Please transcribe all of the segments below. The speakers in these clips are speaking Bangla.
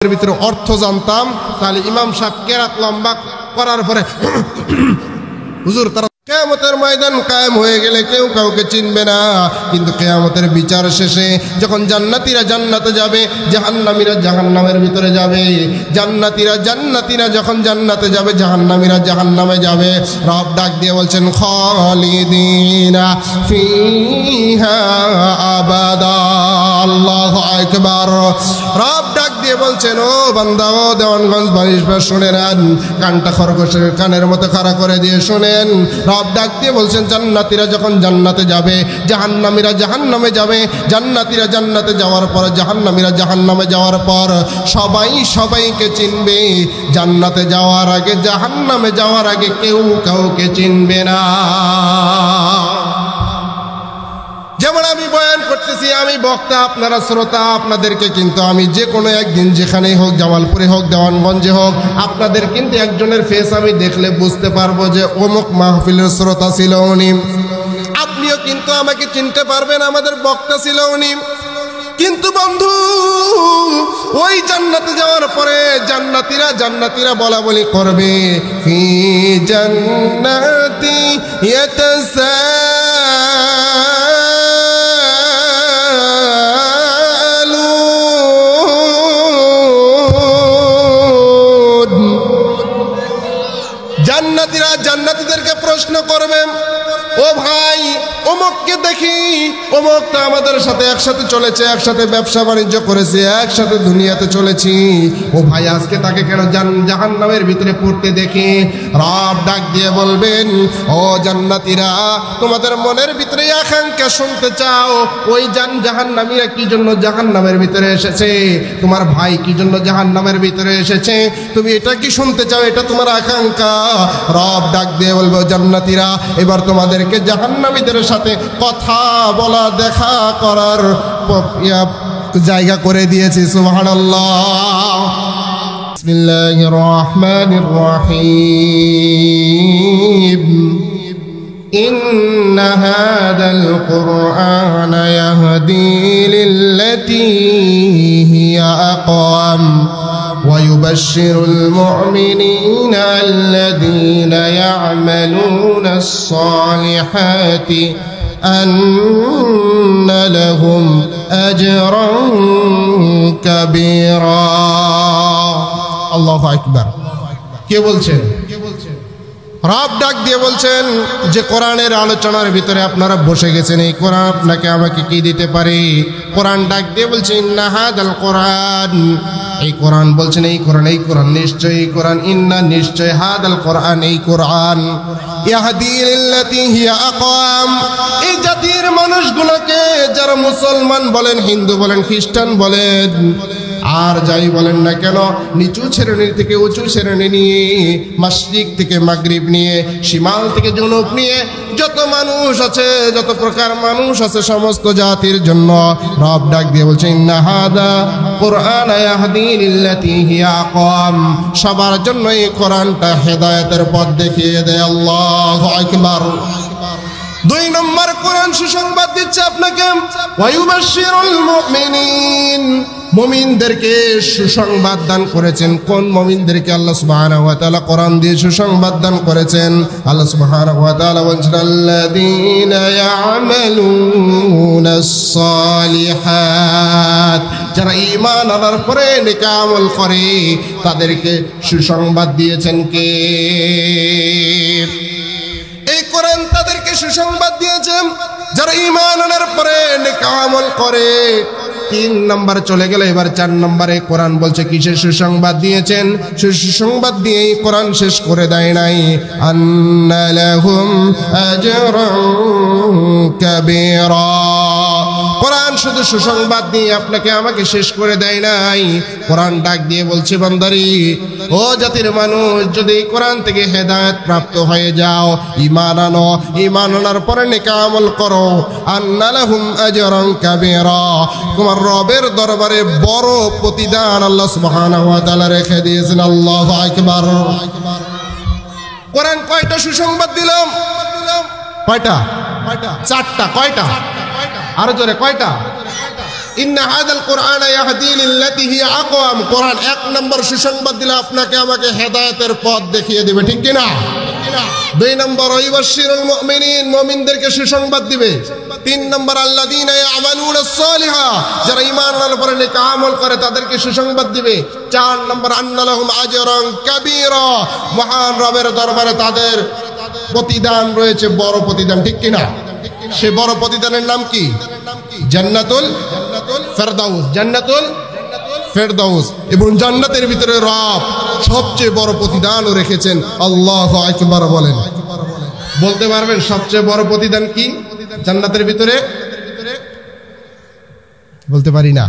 এর ভিতরে অর্থ জানতাম তাহলে ইমাম সাহেব কেরাত লম্বা করার পরে হুজুর তারা কিয়ামতের ময়দান কায়েম হয়ে গেলে কেউ কাউকে চিনবে না, কিন্তু কিয়ামতের বিচার শেষে যখন জান্নাতীরা জান্নাতে যাবে, জাহান্নামীরা জাহান্নামের ভিতরে যাবে, জান্নাতীরা যখন জান্নাতে যাবে, জাহান্নামীরা জাহান্নামে যাবে, রব ডাক দিয়ে বলছেন খালিদিনা ফিহা আবাদা। আল্লাহু আকবার। রব ডাক দিয়ে বলছেন ও বান্দা, ও দেওয়ানগঞ্জ বারিশবাস শুনে নেন, কানটা খরগোশের কানের মতো খাড়া করে দিয়ে শুনেন। রব ডাক দিয়ে বলছেন জান্নাতীরা যখন জান্নাতে যাবে, জাহান্নামীরা জাহান্নামে যাবে, জান্নাতীরা জান্নাতে যাওয়ার পর, জাহান্নামীরা জাহান্নামে যাওয়ার পর সবাই সবাইকে চিনবে। জান্নাতে যাওয়ার আগে, জাহান্নামে যাওয়ার আগে কেউ কাউকে চিনবে না। যেমন আমি বয়ান করতেছি, আমি বক্তা, আপনারা শ্রোতা, আপনাদেরকে কিন্তু আমি যে কোনো একদিন যেখানেই হোক, জামালপুরে হোক, দেওয়ানগঞ্জে হোক, আপনাদের কিন্তু একজনের ফেস আমি দেখলে বুঝতে পারবো যে অমুক মাহফিলের শ্রোতা ছিল উনি। আপনিও কিন্তু আমাকে চিনতে পারবেন, আমাদের বক্তা ছিল উনি। কিন্তু বন্ধু, ওই জান্নাতে যাওয়ার পরে জান্নাতীরা বলা বলি করবে, ফি জান্নাতি জান্নাতীদেরকে প্রশ্ন করবেন, ও ভাই অমুককে দেখি, অমুক তো আমাদের সাথে একসাথে চলেছে, একসাথে ব্যবসা বাণিজ্য করেছে, একসাথে দুনিয়াতে চলেছি, ও ভাই আজকে তাকে কেন জাহান্নামের ভিতরে পড়তে দেখি? রব ডাক দিয়ে বলবেন, ও জান্নাতীরা, তোমাদের মনের ভিতরে আকাঙ্ক্ষা শুনতে চাও ওই জাহান্নামীরা কি জন্য জাহান্নামের ভিতরে এসেছে, তোমার ভাই কি জন্য জাহান্নামের ভিতরে এসেছে, তুমি এটা কি শুনতে চাও? এটা তোমার আকাঙ্ক্ষা? রব ডাক দিয়ে বলবো, জান্নাতীরা এবার তোমাদেরকে জাহান্নামীদের সাথে কথা বলা, দেখা করার জায়গা করে দিয়েছি। সুবহানাল্লাহ। বিসমিল্লাহির রহমানির রহিম। إن هذا القرآن يهدي للتي هي أقوم ويبشر المؤمنين الذين يعملون الصالحات أن لهم أجرا كبيرا। الله أكبر। কে বলছেন? রব ডাক দিয়ে বলছেন যে কোরআনের আলোচনার ভিতরে আপনারা বসে গেছেন, এই কোরআন আপনাকে আমাকে কি দিতে পারে? কোরআন ডাক দিয়ে বলছে ইন্না হাদাল কোরআন, এই কোরআন বলছেন, এই কোরআন নিশ্চয়, এই কোরআন ইন্না নিশ্চয়, হাদাল কোরআন এই কোরআন, ইয়াহদি লিল্লাতি হিয়া আকওয়াম, এই জাতির মানুষগুলোকে, যারা মুসলমান বলেন, হিন্দু বলেন, খ্রিস্টান বলেন, আর যাই বলেন না কেন, নিচু শ্রেণী থেকে উঁচু শ্রেণী নিয়ে, মাশরিক থেকে মাগরিব নিয়ে, শিমাল থেকে জুনুব নিয়ে, যত মানুষ আছে, যত প্রকার মানুষ আছে, সমস্ত জাতির জন্য রব ডাক দিয়ে বলছে ইন্না হাদা কুরআন ইয়াহদি লিল্লাতি হিয়া আকওয়াম, সবার জন্য এই কোরআনটা হেদায়েতের পথ দেখিয়ে দেয়। আল্লাহু আকবার। 2 নম্বর কোরআন সুসংবাদ দিচ্ছে আপনাকে, ওয়ায়ুবাশশিরুল মুমিনিন, মুমিনদেরকে সুসংবাদ দান করেছেন। কোন মুমিনদেরকে? আল্লাহ সুবহানাহু ওয়া তাআলা কোরআন দিয়ে সুসংবাদ দান করেছেন। আল্লাহ সুবহানাহু ওয়া তাআলা বলেন আল্লাযীনা ইয়া'মালুনাস সালিহাত, যারা ঈমান আনার পরে নেক আমল করে তাদেরকে সুসংবাদ দিয়েছেন কে? এই কোরআন তাদেরকে সুসংবাদ দিয়েছেন যারা ঈমান আনার পরে নেক আমল করে। 3 নম্বর চলে গেল, এবার 4 নম্বরে কোরআন বলছে কিসের সুসংবাদ দিয়েছেন? সুসংবাদ দিয়ে কোরআন শেষ করে দেয় নাই, আন্না লাহুম আজরান কাবীরা। কোরআন শুধু সুসংবাদ দিয়ে আপনাকে আমাকে শেষ করে দেয় নাই, কোরআন ডাক দিয়ে বলছে বান্দারি, ও জাতির মানুষ, যদি কোরআন থেকে হেদায়েত প্রাপ্ত হয়ে যাও, ঈমান আনো, ঈমান আনার পরে নেক আমল করো, আন্না লাহুম আজরান কাবীরা, তোমার রবের দরবারে বড় প্রতিদান আল্লাহ সুবহানাহু ওয়া তাআলা রেখে দিয়েছেন। আল্লাহু আকবার। কোরআন কয়টা সুসংবাদ দিলাম? কয়টা? 4টা। কয়টা? আরো জোরে, কয়টা? ইন্না হাযাল কুরআনা ইয়াহদি লিল্লাতী হিয়া আকওয়াম। কোরআন এক নম্বর সুসংবাদ দিলে আপনাকে আমাকে হেদায়েতের পথ দেখিয়ে দিবে, ঠিক কি না? দুই নম্বর ওয়াইবাশশিরুল মুমিনিন, মুমিনদেরকে সুসংবাদ দিবে। তিন নম্বর আল্লাযীনা ইয়ামালুনাস সালিহাত, যারা ঈমান আনার পরে নেক আমল করে তাদেরকে সুসংবাদ দিবে। চার নম্বর আন্না লাহুম আজরান কাবীরা, মহান রবের দরবারে তাদের প্রতিদান রয়েছে, বড় প্রতিদান, ঠিক কি না? সে বড় প্রতিদানের নাম কি? জান্নাতুল ফেরদাউস, জান্নাতুল ফেরদাউস। এবং জান্নাতের ভিতরে রব সবচেয়ে বড় প্রতিদানও রেখেছেন। আল্লাহু আকবার বলেন। বলতে পারবেন সবচেয়ে বড় প্রতিদান কি জান্নাতের ভিতরে? বলতে পারি না,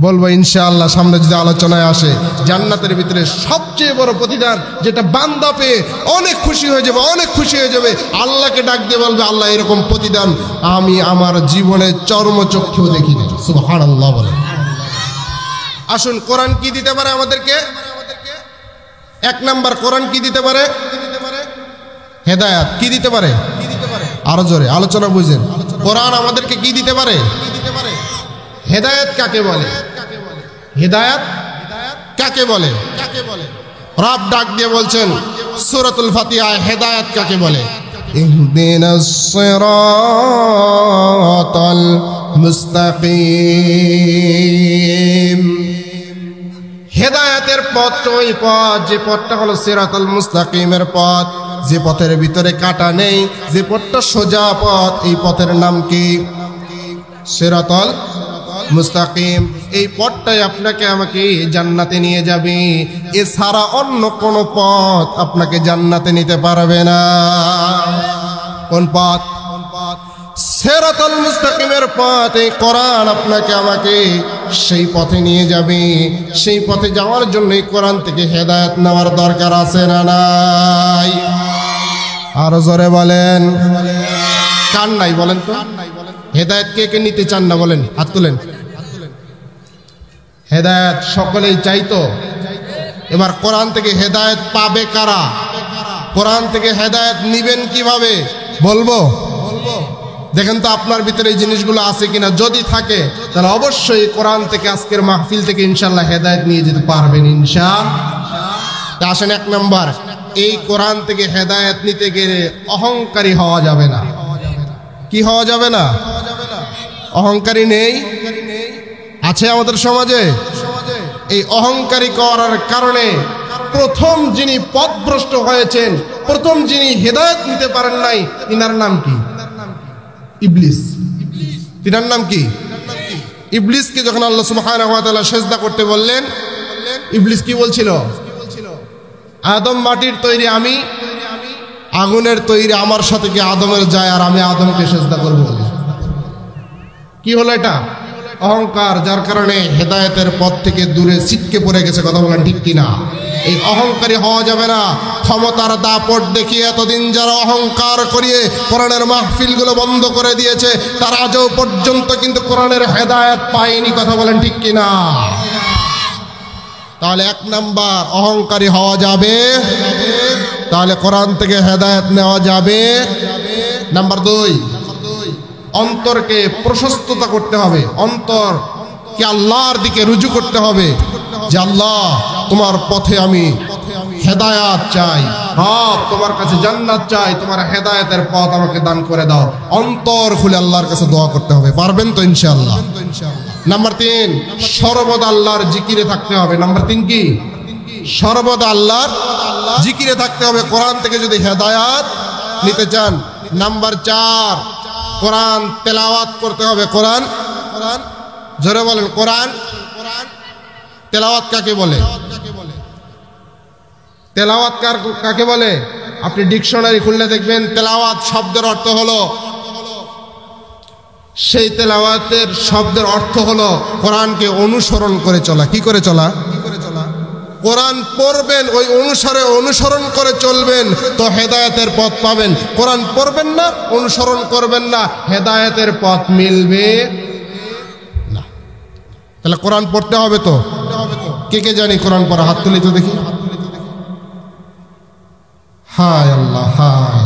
বলবো ইনশাআল্লাহ সামনে যদি আলোচনায় আসে। জান্নাতের ভিতরে সবচেয়ে বড় প্রতিদান যেটা বান্দা পেয়ে অনেক খুশি হয়ে যাবে, অনেক খুশি হয়ে যাবে, আল্লাহকে ডাক দিয়ে বলবে আল্লাহ এরকম প্রতিদান আমি আমার জীবনে চর্মচক্ষু দেখিনি। সুবহানাল্লাহ বলেন। আসুন, কোরআন কি দিতে পারে আমাদেরকে? এক নাম্বার, কোরআন কি দিতে পারে? হেদায়েত। কি দিতে পারে? আরো জোরে আলোচনা বুঝেন। কোরআন আমাদেরকে কি দিতে পারে? হেদায়েত কাকে বলে? হেদায়েত কাকে বলে? রব ডাক দিয়ে বলছেন সূরাতুল ফাতিহায় হেদায়েত কাকে বলে? ইহদিনাস সিরাতাল মুস্তাকিম। হেদায়েতের পথ ওই পথ, যে পথটা হলো সিরাতুল মুস্তাকিমের পথ, যে পথের ভিতরে কাঁটা নেই, যে পথটা সোজা পথ, এই পথের নাম কি? সিরাতুল মুস্তাকিম। এই পথটাই আপনাকে আমাকে জান্নাতে নিয়ে যাবে, এছাড়া অন্য কোন পথ আপনাকে জান্নাতে নিতে পারবে না। কোন পথ? সিরাতুল মুস্তাকিমের পথ। এই কোরআন আপনাকে আমাকে সেই পথে নিয়ে যাবে। সেই পথে যাওয়ার জন্য এই কোরআন থেকে হেদায়েত নেওয়ার দরকার আছে না নাই? আরো জোরে বলেন। কার নাই বলেন তো? হেদায়েত কে কে নিতে চান না বলেন, হাত তুলেন। হেদায়েত সকলেই চাইতো। এবার কোরআন থেকে হেদায়েত পাবে কারা? কোরআন থেকে হেদায়েত নিবেন কিভাবে বলবো? দেখেন তো আপনার ভিতরে এই জিনিসগুলো আছে কিনা। যদি থাকে তাহলে অবশ্যই কোরআন থেকে আজকের মাহফিল থেকে ইনশাআল্লাহ হেদায়েত নিয়ে যেতে পারবেন ইনশাআল্লাহ। আসেন, এক নাম্বার, এই কোরআন থেকে হেদায়েত নিতে গেলে অহংকারী হওয়া যাবে না। কি হওয়া যাবে না? অহংকারী নেই, আছে আমাদের সমাজে। এই অহংকারী করার কারণে প্রথম যিনি পথভ্রষ্ট হয়েছেন, প্রথম যিনি হেদায়েত নিতে পারেন নাই, তিনার নাম কি? ইবলিস। তিনার নাম কি? ইবলিসকে যখন আল্লাহ সুবহানাহু ওয়া তাআলা সিজদা করতে বললেন, ইবলিস কি বলছিল? আদম মাটির তৈরি, আমি আগুনের তৈরি, আমার সাথে কি আদমের যায় আর আমি আদমকে সিজদা করব? কি হলো এটা? অহংকার, যার কারণে হেদায়েতের পথ থেকে দূরে ছিটকে পড়ে গেছে। কথা বলেন ঠিক কিনা? এই অহংকারী হওয়া যাবে না। ক্ষমতার দাপট দেখিয়ে এতদিন যারা অহংকার করিয়ে কোরআনের মাহফিলগুলো বন্ধ করে দিয়েছে, তারা আজও পর্যন্ত কিন্তু কোরআনের হেদায়েত পায়নি। কথা বলেন ঠিক কিনা? তাহলে এক নাম্বার, অহংকারী হওয়া যাবে, তাহলে কোরআন থেকে হেদায়েত নেওয়া যাবে। নাম্বার দুই, অন্তরকে প্রশস্ততা করতে হবে। অন্তরকে আল্লাহর দিকে রুজু করতে হবে যে আল্লাহ তোমার পথে আমি হেদায়েত চাই, রব তোমার কাছে জান্নাত চাই, তোমার হেদায়েতের পথ আমাকে দান করে দাও। অন্তর খুলে আল্লাহর কাছে দোয়া করতে হবে। পারবেন তো ইনশাআল্লাহ? নাম্বার তিন, সর্বদা আল্লাহর জিকিরে থাকতে হবে। নাম্বার তিন কি? সর্বদা আল্লাহর জিকিরে থাকতে হবে কোরআন থেকে যদি হেদায়েত নিতে চান। নাম্বার চার, কোরআন তেলাওয়াত করতে হবে। কোরআন, জোরে বলেন, কোরআন তেলাওয়াত কাকে বলে? তেলাওয়াত কাকে বলে? আপনি ডিকশনারি খুললে দেখবেন তেলাওয়াত শব্দের অর্থ হলো, সেই তেলাওয়াতের শব্দের অর্থ হলো কোরআনকে অনুসরণ করে চলা। কি করে চলা? কোরআন পড়বেন, ওই অনুসারে অনুসরণ করে চলবেন তো হেদায়েতের পথ পাবেন। কোরআন পড়বেন না, অনুসরণ করবেন না, হেদায়েতের পথ মিলবে না। তাহলে কোরআন পড়তে হবে তো। কে কে জানি কোরআন পড়া? হাত তুলি তো দেখি। হায় আল্লাহ, হায়,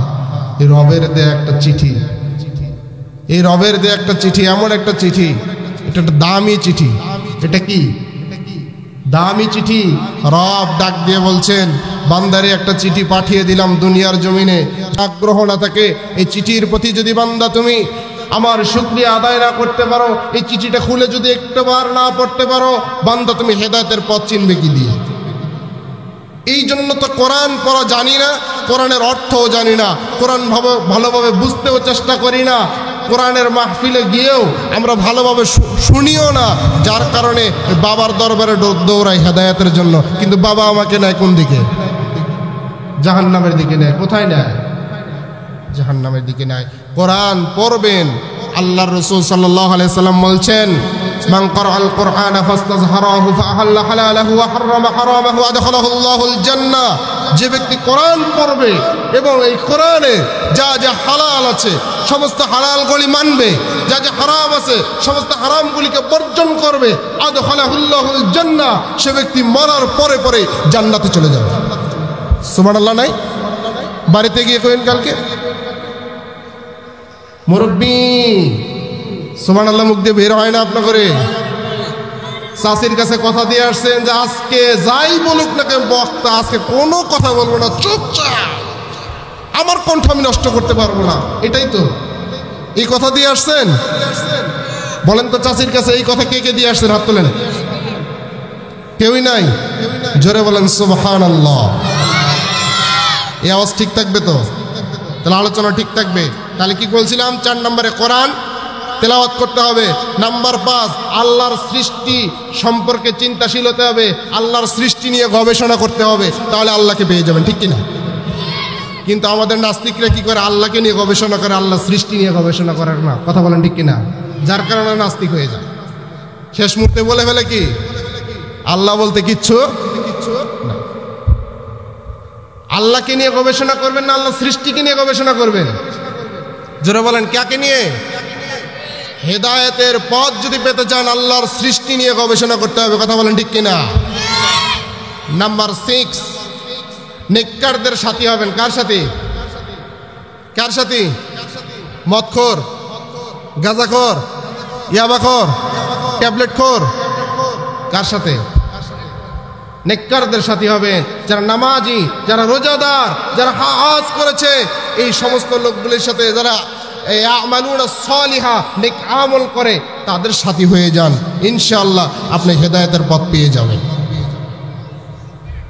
এই রবের দেয়া একটা চিঠি, এই রবের দেয়া একটা চিঠি, এমন একটা চিঠি এটা একটা দামি চিঠি। এটা কি দামি চিঠি। রব ডাক দিয়ে বলছেন, বান্দারে একটা চিঠি পাঠিয়ে দিলাম দুনিয়ার জমিনে, আগ্রহ না থাকে এই চিঠির প্রতি যদি বান্দা তুমি আমার শুকরিয়া আদায় না করতে পারো, এই চিঠিটা খুলে যদি একটাবার না পড়তে পারো, বান্দা তুমি হেদায়েতের পথ চিনবে কি দিয়ে? এই জন্য তো কোরআন পড়া জানি না, কোরআনের অর্থও জানি না, কোরআন ভালোভাবে বুঝতেও চেষ্টা করি না, কোরআনের মাহফিলে গিয়েও আমরা ভালোভাবে শুনিও না, যার কারণে বাবার দরবারে দৌড়াই হেদায়েতের জন্য। কিন্তু বাবা আমাকে নেয় কোন দিকে? জাহান্নামের দিকে নেয়। কোথায় নেয়? জাহান্নামের দিকে নেয়। কোরআন পড়বেন। আল্লাহর রাসূল সাল্লাল্লাহু আলাইহি সাল্লাম বলছেন, মান ক্বারাআল কুরআনা ফাস্তাযহারাহু ফাআহাল্লা হালালাহু ওয়া হারামা হারামাহু আদখালাহু আল্লাহুল জান্নাহ। যে ব্যক্তি কোরআন পড়বে এবং এই কোরআনে যা যা হালাল আছে সমস্ত হালালগুলি মানবে, যা যা হারাম আছে সমস্ত হারামগুলিকে বর্জন করবে, আদখালাহু আল্লাহুল জান্নাহ, সে ব্যক্তি মরার পরে পরে জান্নাতে চলে যাবে। সুবহানাল্লাহ। নাই বাড়িতে গিয়ে কইন কালকে, মুরব্বী সুবহানাল্লাহ মুখ দিয়ে বের হয় না আপনার করে। চাষির কাছে কথা দিয়ে আসছেন যে আজকে যাই বলুক না কেন বক্তা, আজকে কোনো কথা বলবো না, চুপচাপ, আমার কণ্ঠ আমি নষ্ট করতে পারবো না। এটাই তো এই কথা দিয়ে আসছেন। বলেন তো চাষির কাছে এই কথা কে কে দিয়ে আসছেন? হাত তোলেন। কেউই নাই। জোরে বলেন সুবহানাল্লাহ। এই আওয়াজ ঠিক থাকবে তো? তাহলে আলোচনা ঠিক থাকবে। তাহলে কি বলছিলাম? 4 নম্বরে কোরআন তেলাওয়াত করতে হবে। নাম্বার 5, আল্লাহর সৃষ্টি সম্পর্কে চিন্তাশীল হতে হবে, আল্লাহর সৃষ্টি নিয়ে গবেষণা করতে হবে, তাহলে আল্লাহকে পেয়ে যাবেন। ঠিক কিনা? কিন্তু আমাদের নাস্তিকরা কি করে? আল্লাহকে নিয়ে গবেষণা করে, আল্লাহ সৃষ্টি নিয়ে গবেষণা করার না। কথা বলেন ঠিক কিনা? যার কারণে নাস্তিক হয়ে যায়। শেষ মুহূর্তে বলে ফেলে কি আল্লাহ বলতে কিচ্ছু না। আল্লাহকে নিয়ে গবেষণা করবেন না আল্লাহ সৃষ্টিকে নিয়ে গবেষণা করবেন? জোরে বলেন, কাকে নিয়ে? হেদায়েতের পথ যদি পেতে চান আল্লাহর সৃষ্টি নিয়ে গবেষণা করতে হবে। কথা বলেন ঠিক কিনা? নাম্বার 6, নেককারদের সাথী হবেন। কার সাথী? কার সাথী? মদখোর, গাঁজাখোর, ইয়াবাখোর, ট্যাবলেটখোর, কার সাথে? নেককারদের সাথী হবেন, যারা নামাজি, যারা রোজাদার, যারা হজ করেছে, এই সমস্ত লোকগুলির সাথে যারা আমালুনা সালিহা নেক আমল করে, তাদের সাথী হয়ে যান। ইনশাআল্লাহ আপনি হেদায়েতের পথ পেয়ে যাবেন।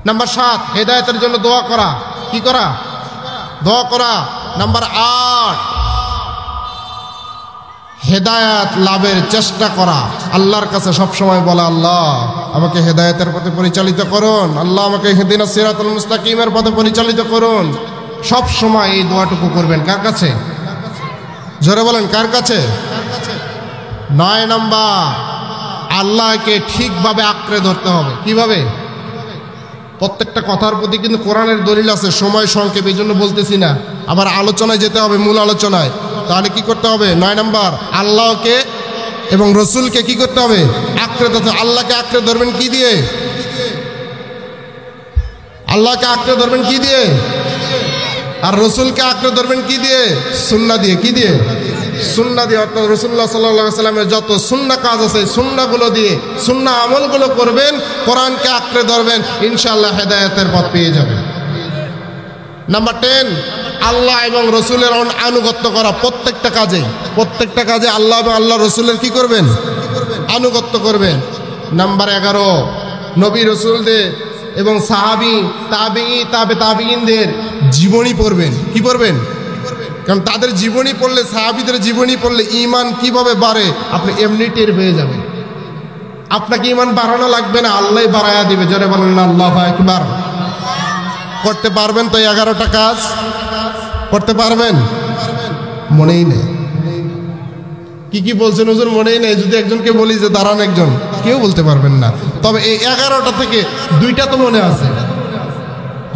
নাম্বার 7, হেদায়েতের জন্য দোয়া করা। কি করা? দোয়া করা। নাম্বার 8, হেদায়েত লাভের চেষ্টা করা। আল্লাহর কাছে সবসময় বলা, আল্লাহ আমাকে হেদায়েতের পথে পরিচালিত করুন, আল্লাহ আমাকে ইহদিনাস সিরাতাল মুস্তাকিমের পথে পরিচালিত করুন। সব সময় এই দোয়াটুকু করবেন। কার কাছে? জোরে বলেন, কার কাছে? 9 নাম্বার, আল্লাহকে ঠিকভাবে আঁকড়ে ধরতে হবে। কিভাবে? প্রত্যেকটা কথার প্রতি কিন্তু কোরআনের দলিল আছে, সময় সংক্ষেপ এই জন্য বলতেছি না, আবার আলোচনায় যেতে হবে, মূল আলোচনায়। তাহলে কি করতে হবে? 9 নাম্বার, আল্লাহকে এবং রসুলকে কি করতে হবে? আঁকড়ে ধরতে। আল্লাহকে আঁকড়ে ধরবেন কি দিয়ে? আল্লাহকে আঁকড়ে ধরবেন কি দিয়ে? আর রসুলকে আঁকড়ে ধরবেন কি দিয়ে? সুন্নাহ দিয়ে। কি দিয়ে? সুন্নাহ দিয়ে। অর্থাৎ রাসূলুল্লাহ সাল্লাল্লাহু আলাইহি ওয়াসাল্লামের যত সুন্নাহ কাজ আছে সুন্নাহগুলো দিয়ে, সুন্নাহ আমলগুলো করবেন, কোরআনকে আঁকড়ে ধরবেন, ইনশাআল্লাহ হেদায়েতের পথ পেয়ে যাবেন। নাম্বার 10, আল্লাহ এবং রসুলের আনুগত্য করা। প্রত্যেকটা কাজে আল্লাহ এবং আল্লাহ রসুলের কি করবেন? আনুগত্য করবেন। নাম্বার 11, নবী রসুলদের এবং সাহাবী, তাবেঈনদের জীবনী পড়বেন। কি পড়বেন? কারণ তাদের জীবনী পড়লে, সাহাবীদের জীবনী পড়লে ঈমান কিভাবে বাড়ে আপনি এমনি টের পেয়ে যাবেন। আপনাকে ঈমান বাড়ানো লাগবে না, আল্লাহই বাড়ায়া দিবে। জোরে বলেন না আল্লাহু আকবার। করতে পারবেন তো 11টা কাজ? করতে পারবেন? মনেই নেই। কি বলছেন হুজুর? মনেই নেই। যদি একজনকে বলি যে দাঁড়ান একজন, কেউ বলতে পারবেন না। তবে এই 11টা থেকে 2টা তো মনে আছে।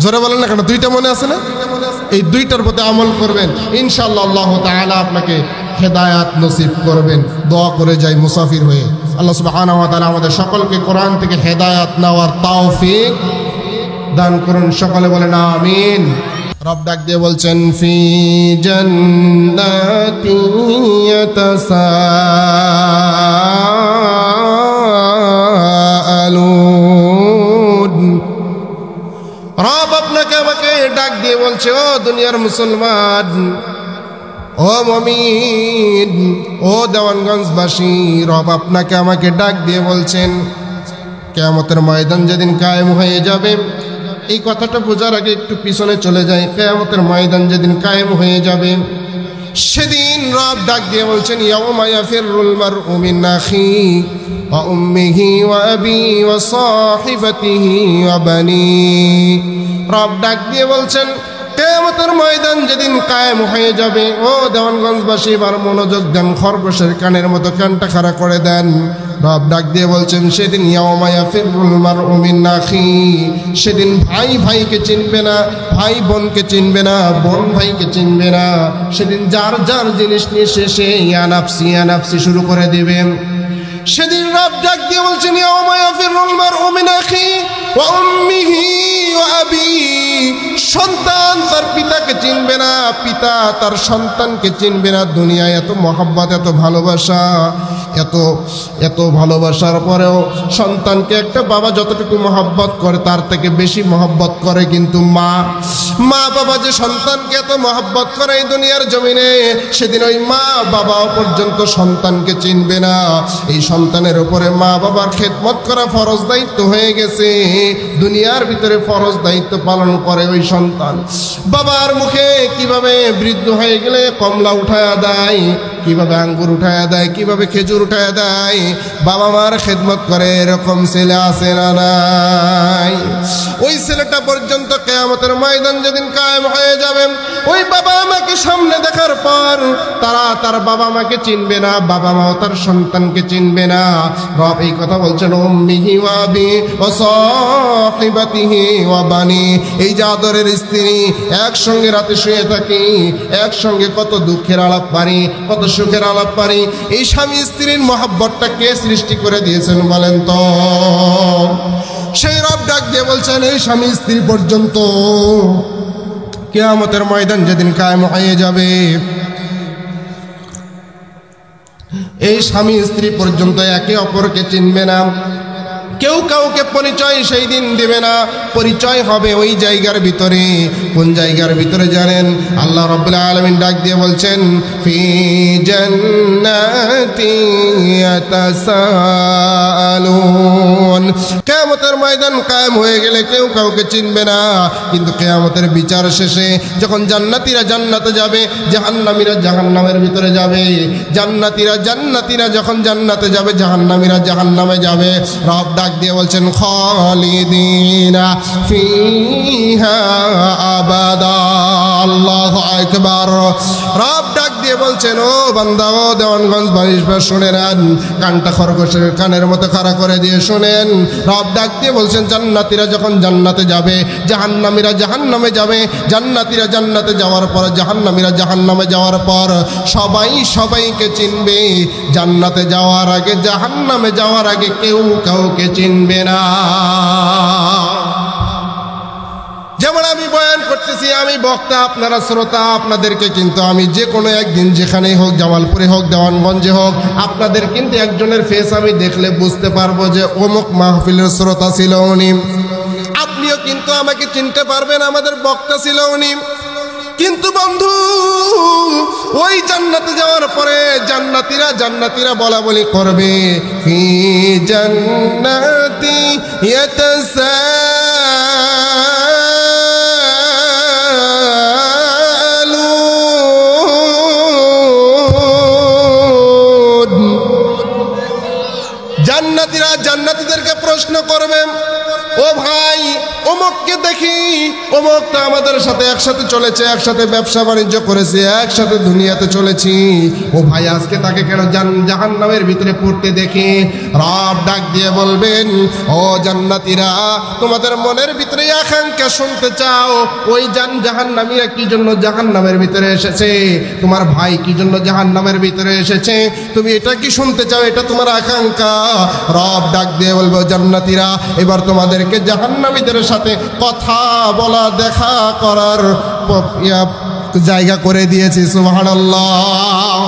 জোরে বলেন না কেন? 2টা মনে আছে না? এই 2টার প্রতি আমল করবেন, ইনশাআল্লাহ আল্লাহ তাআলা আপনাকে হেদায়েত নসিব করবেন। দোয়া করে যাই মুসাফির হয়ে, আল্লাহ সুবহানাহু ওয়া তাআলা আমাদের সকলকে কোরআন থেকে হেদায়েত নেওয়ার তৌফিক দান করুন। সকলে বলেন আমিন। রব ডাক দিয়ে বলছেন, ফি জান্নাতি ইয়াতাসা রব আপনাকে আমাকে ডাক দিয়ে বলছে, ও দুনিয়ার মুসলমান, ও মুমিন, ও দেওয়ানগঞ্জবাসী, রব আপনাকে আমাকে ডাক দিয়ে বলছেন কিয়ামতের ময়দান যেদিন কায়েম হয়ে যাবে। এই কথাটা বোঝার আগে একটু পিছনে চলে যায়। কিয়ামতের ময়দান যেদিন কায়েম হয়ে যাবে, সেদিন রব ডাক দিয়ে বলছেন, ইয়াউমা ইয়াফিরুল মারউ মিন আখিহি ওয়া উম্মিহি ওয়া আবিহি ওয়া সাহিবাতিহি ওয়া বানিহি। রব ডাক দিয়ে বলছেন, কিয়ামতের ময়দান যেদিন কায়েম হয়ে যাবে, ও দেওয়ানগঞ্জবাসী এবার মনোযোগ দেন, খরগোশের কানের মতো কানটা খাড়া করে দেন। রব ডাক দিয়ে বলছেন, সেদিন ইয়াউমা ইয়াফিরুল মারউ মিন আখিহি, সেদিন ভাই ভাইকে চিনবে না, ভাই বোনকে চিনবে না, বোন ভাইকে চিনবে না। সেদিন যার যার জিনিস নিয়ে শেষে ইয়া নাফসি শুরু করে দিবেন। সেদিন রব ডাক দিয়ে বলছেন, ইয়াউমা ইয়াফিরুল মারউ মিন আখিহি ওয়া উম্মিহি ওয়া আবিহি। সন্তান তার পিতাকে চিনবে না, পিতা তার সন্তানকে চিনবে না। দুনিয়ায় এত মহব্বত, এত ভালোবাসা, এত ভালোবাসার পরেও সন্তানকে একটা বাবা যতটুকু মহব্বত করে তার থেকে বেশি মহব্বত করে কিন্তু মা বাবা যে সন্তানকে এত মহব্বত করে এই দুনিয়ার জমিনে, সেদিন ওই মা বাবাও পর্যন্ত সন্তানকে চিনবে না। এই সন্তানের উপরে মা বাবার খেদমত করা ফরজ দায়িত্ব হয়ে গেছে। দুনিয়ার ভিতরে ফরজ দায়িত্ব পালন করে ওই সন্তান। বাবার মুখে কিভাবে বৃদ্ধ হয়ে গেলে কমলা উঠায়া দেয়, কিভাবে আঙ্গুর উঠায়া দেয়, কিভাবে খেজুর উঠায়া দেয়, বাবা মার খেদমত করে, এরকম ছেলে আছে না নাই? ওই ছেলেটা পর্যন্ত কিয়ামতের ময়দান যেদিন কায়েম হয়ে যাবে, ওই বাবা মাকে সামনে দেখার পর তারা তার বাবা মাকে চিনবে না, বাবা মাও তার সন্তানকে চিনবে না। রব এই কথা বলছেন, উম্মিহি ওয়া আবিহি ওয়া সাহিবাতিহি ওয়া বানি। এই যে আদরের স্ত্রী, একসঙ্গে রাতে শুয়ে থাকি, একসঙ্গে কত দুঃখের আলাপ পারি, কত সুখের আলাপ পারি। এই স্বামী স্ত্রীর মহব্বতটা কে সৃষ্টি করে দিয়েছেন বলেন তো? সেই রব ডাক দিয়ে বলছেন, এই স্বামী স্ত্রী পর্যন্ত কিয়ামতের ময়দান যেদিন কায়েম হয়ে যাবে, এই স্বামী স্ত্রী পর্যন্ত একে অপরকে চিনবে না, কেউ কাউকে পরিচয় সেই দিন দেবে না। পরিচয় হবে ওই জায়গার ভিতরে। কোন জায়গার ভিতরে জানেন? আল্লাহ রাব্বুল আলামিন ডাক দিয়ে বলছেন, ফি জান্নাতি ইয়াতাসাআলুন। কিয়ামতের ময়দান কায়েম হয়ে গেলে কেউ কাউকে চিনবে না, কিন্তু কিয়ামতের বিচার শেষে যখন জান্নাতীরা জান্নাতে যাবে, জাহান্নামীরা জাহান্নামের ভিতরে যাবে, জান্নাতীরা যখন জান্নাতে যাবে, জাহান্নামীরা জাহান্নামে যাবে, রব ডাক দিয়ে বলছেন, খালিদিনা ফিহা আবাদা। আল্লাহু আকবার। রব ডাক দিয়ে বলছেন, ও বান্দা, ও দেওয়ানগঞ্জবাসী শুনে নেন, কানটা খরগোশের কানের মতো খাড়া করে দিয়ে শুনেন। রব ডাক দিয়ে বলছেন, জান্নাতীরা যখন জান্নাতে যাবে, জাহান্নামীরা জাহান্নামে যাবে, জান্নাতীরা জান্নাতে যাওয়ার পর, জাহান্নামীরা জাহান্নামে যাওয়ার পর সবাই সবাইকে চিনবে। জান্নাতে যাওয়ার আগে, জাহান্নামে যাওয়ার আগে কেউ কাউকে চিনবে না। যেমন আমি বয়ান করতেছি, আমি বক্তা, আপনারা শ্রোতা, আপনাদেরকে কিন্তু আমি যে কোনো একদিন যেখানেই হোক, জামালপুরে হোক, দেওয়ানগঞ্জে হোক, আপনাদের কিন্তু একজনের ফেস আমি দেখলে বুঝতে পারবো যে অমুক মাহফিলের শ্রোতা ছিল উনি। আপনিও কিন্তু আমাকে চিনতে পারবেন, আমাদের বক্তা ছিল উনি। কিন্তু বন্ধু, ওই জান্নাতে যাওয়ার পরে জান্নাতীরা বলা বলি করবে, ফি জান্নাতি ইয়াতাসাআলুন। জান্নাতীদেরকে প্রশ্ন করবে, ও ভাই, অমুককে দেখি, অমুক তো আমাদের সাথে একসাথে চলেছে, একসাথে ব্যবসা বাণিজ্য করেছে, একসাথে দুনিয়াতে চলেছি, ও ভাই আজকে তাকে কেন জাহান্নামের ভিতরে পড়তে দেখি? রব ডাক দিয়ে বলবেন, ও জান্নাতীরা, তোমাদের মনের ভিতরে আকাঙ্ক্ষা শুনতে চাও, ওই জাহান্নামীরা কি জন্য জাহান্নামের ভিতরে এসেছে, তোমার ভাই কি জন্য জাহান্নামের ভিতরে এসেছে, তুমি এটা কি শুনতে চাও? এটা তোমার আকাঙ্ক্ষা। রব ডাক দিয়ে বলবো, জান্নাতীরা, এবার তোমাদেরকে জাহান্নামীদের সাথে কথা বলা, দেখা করার জায়গা করে দিয়েছি। সুবহানাল্লাহ।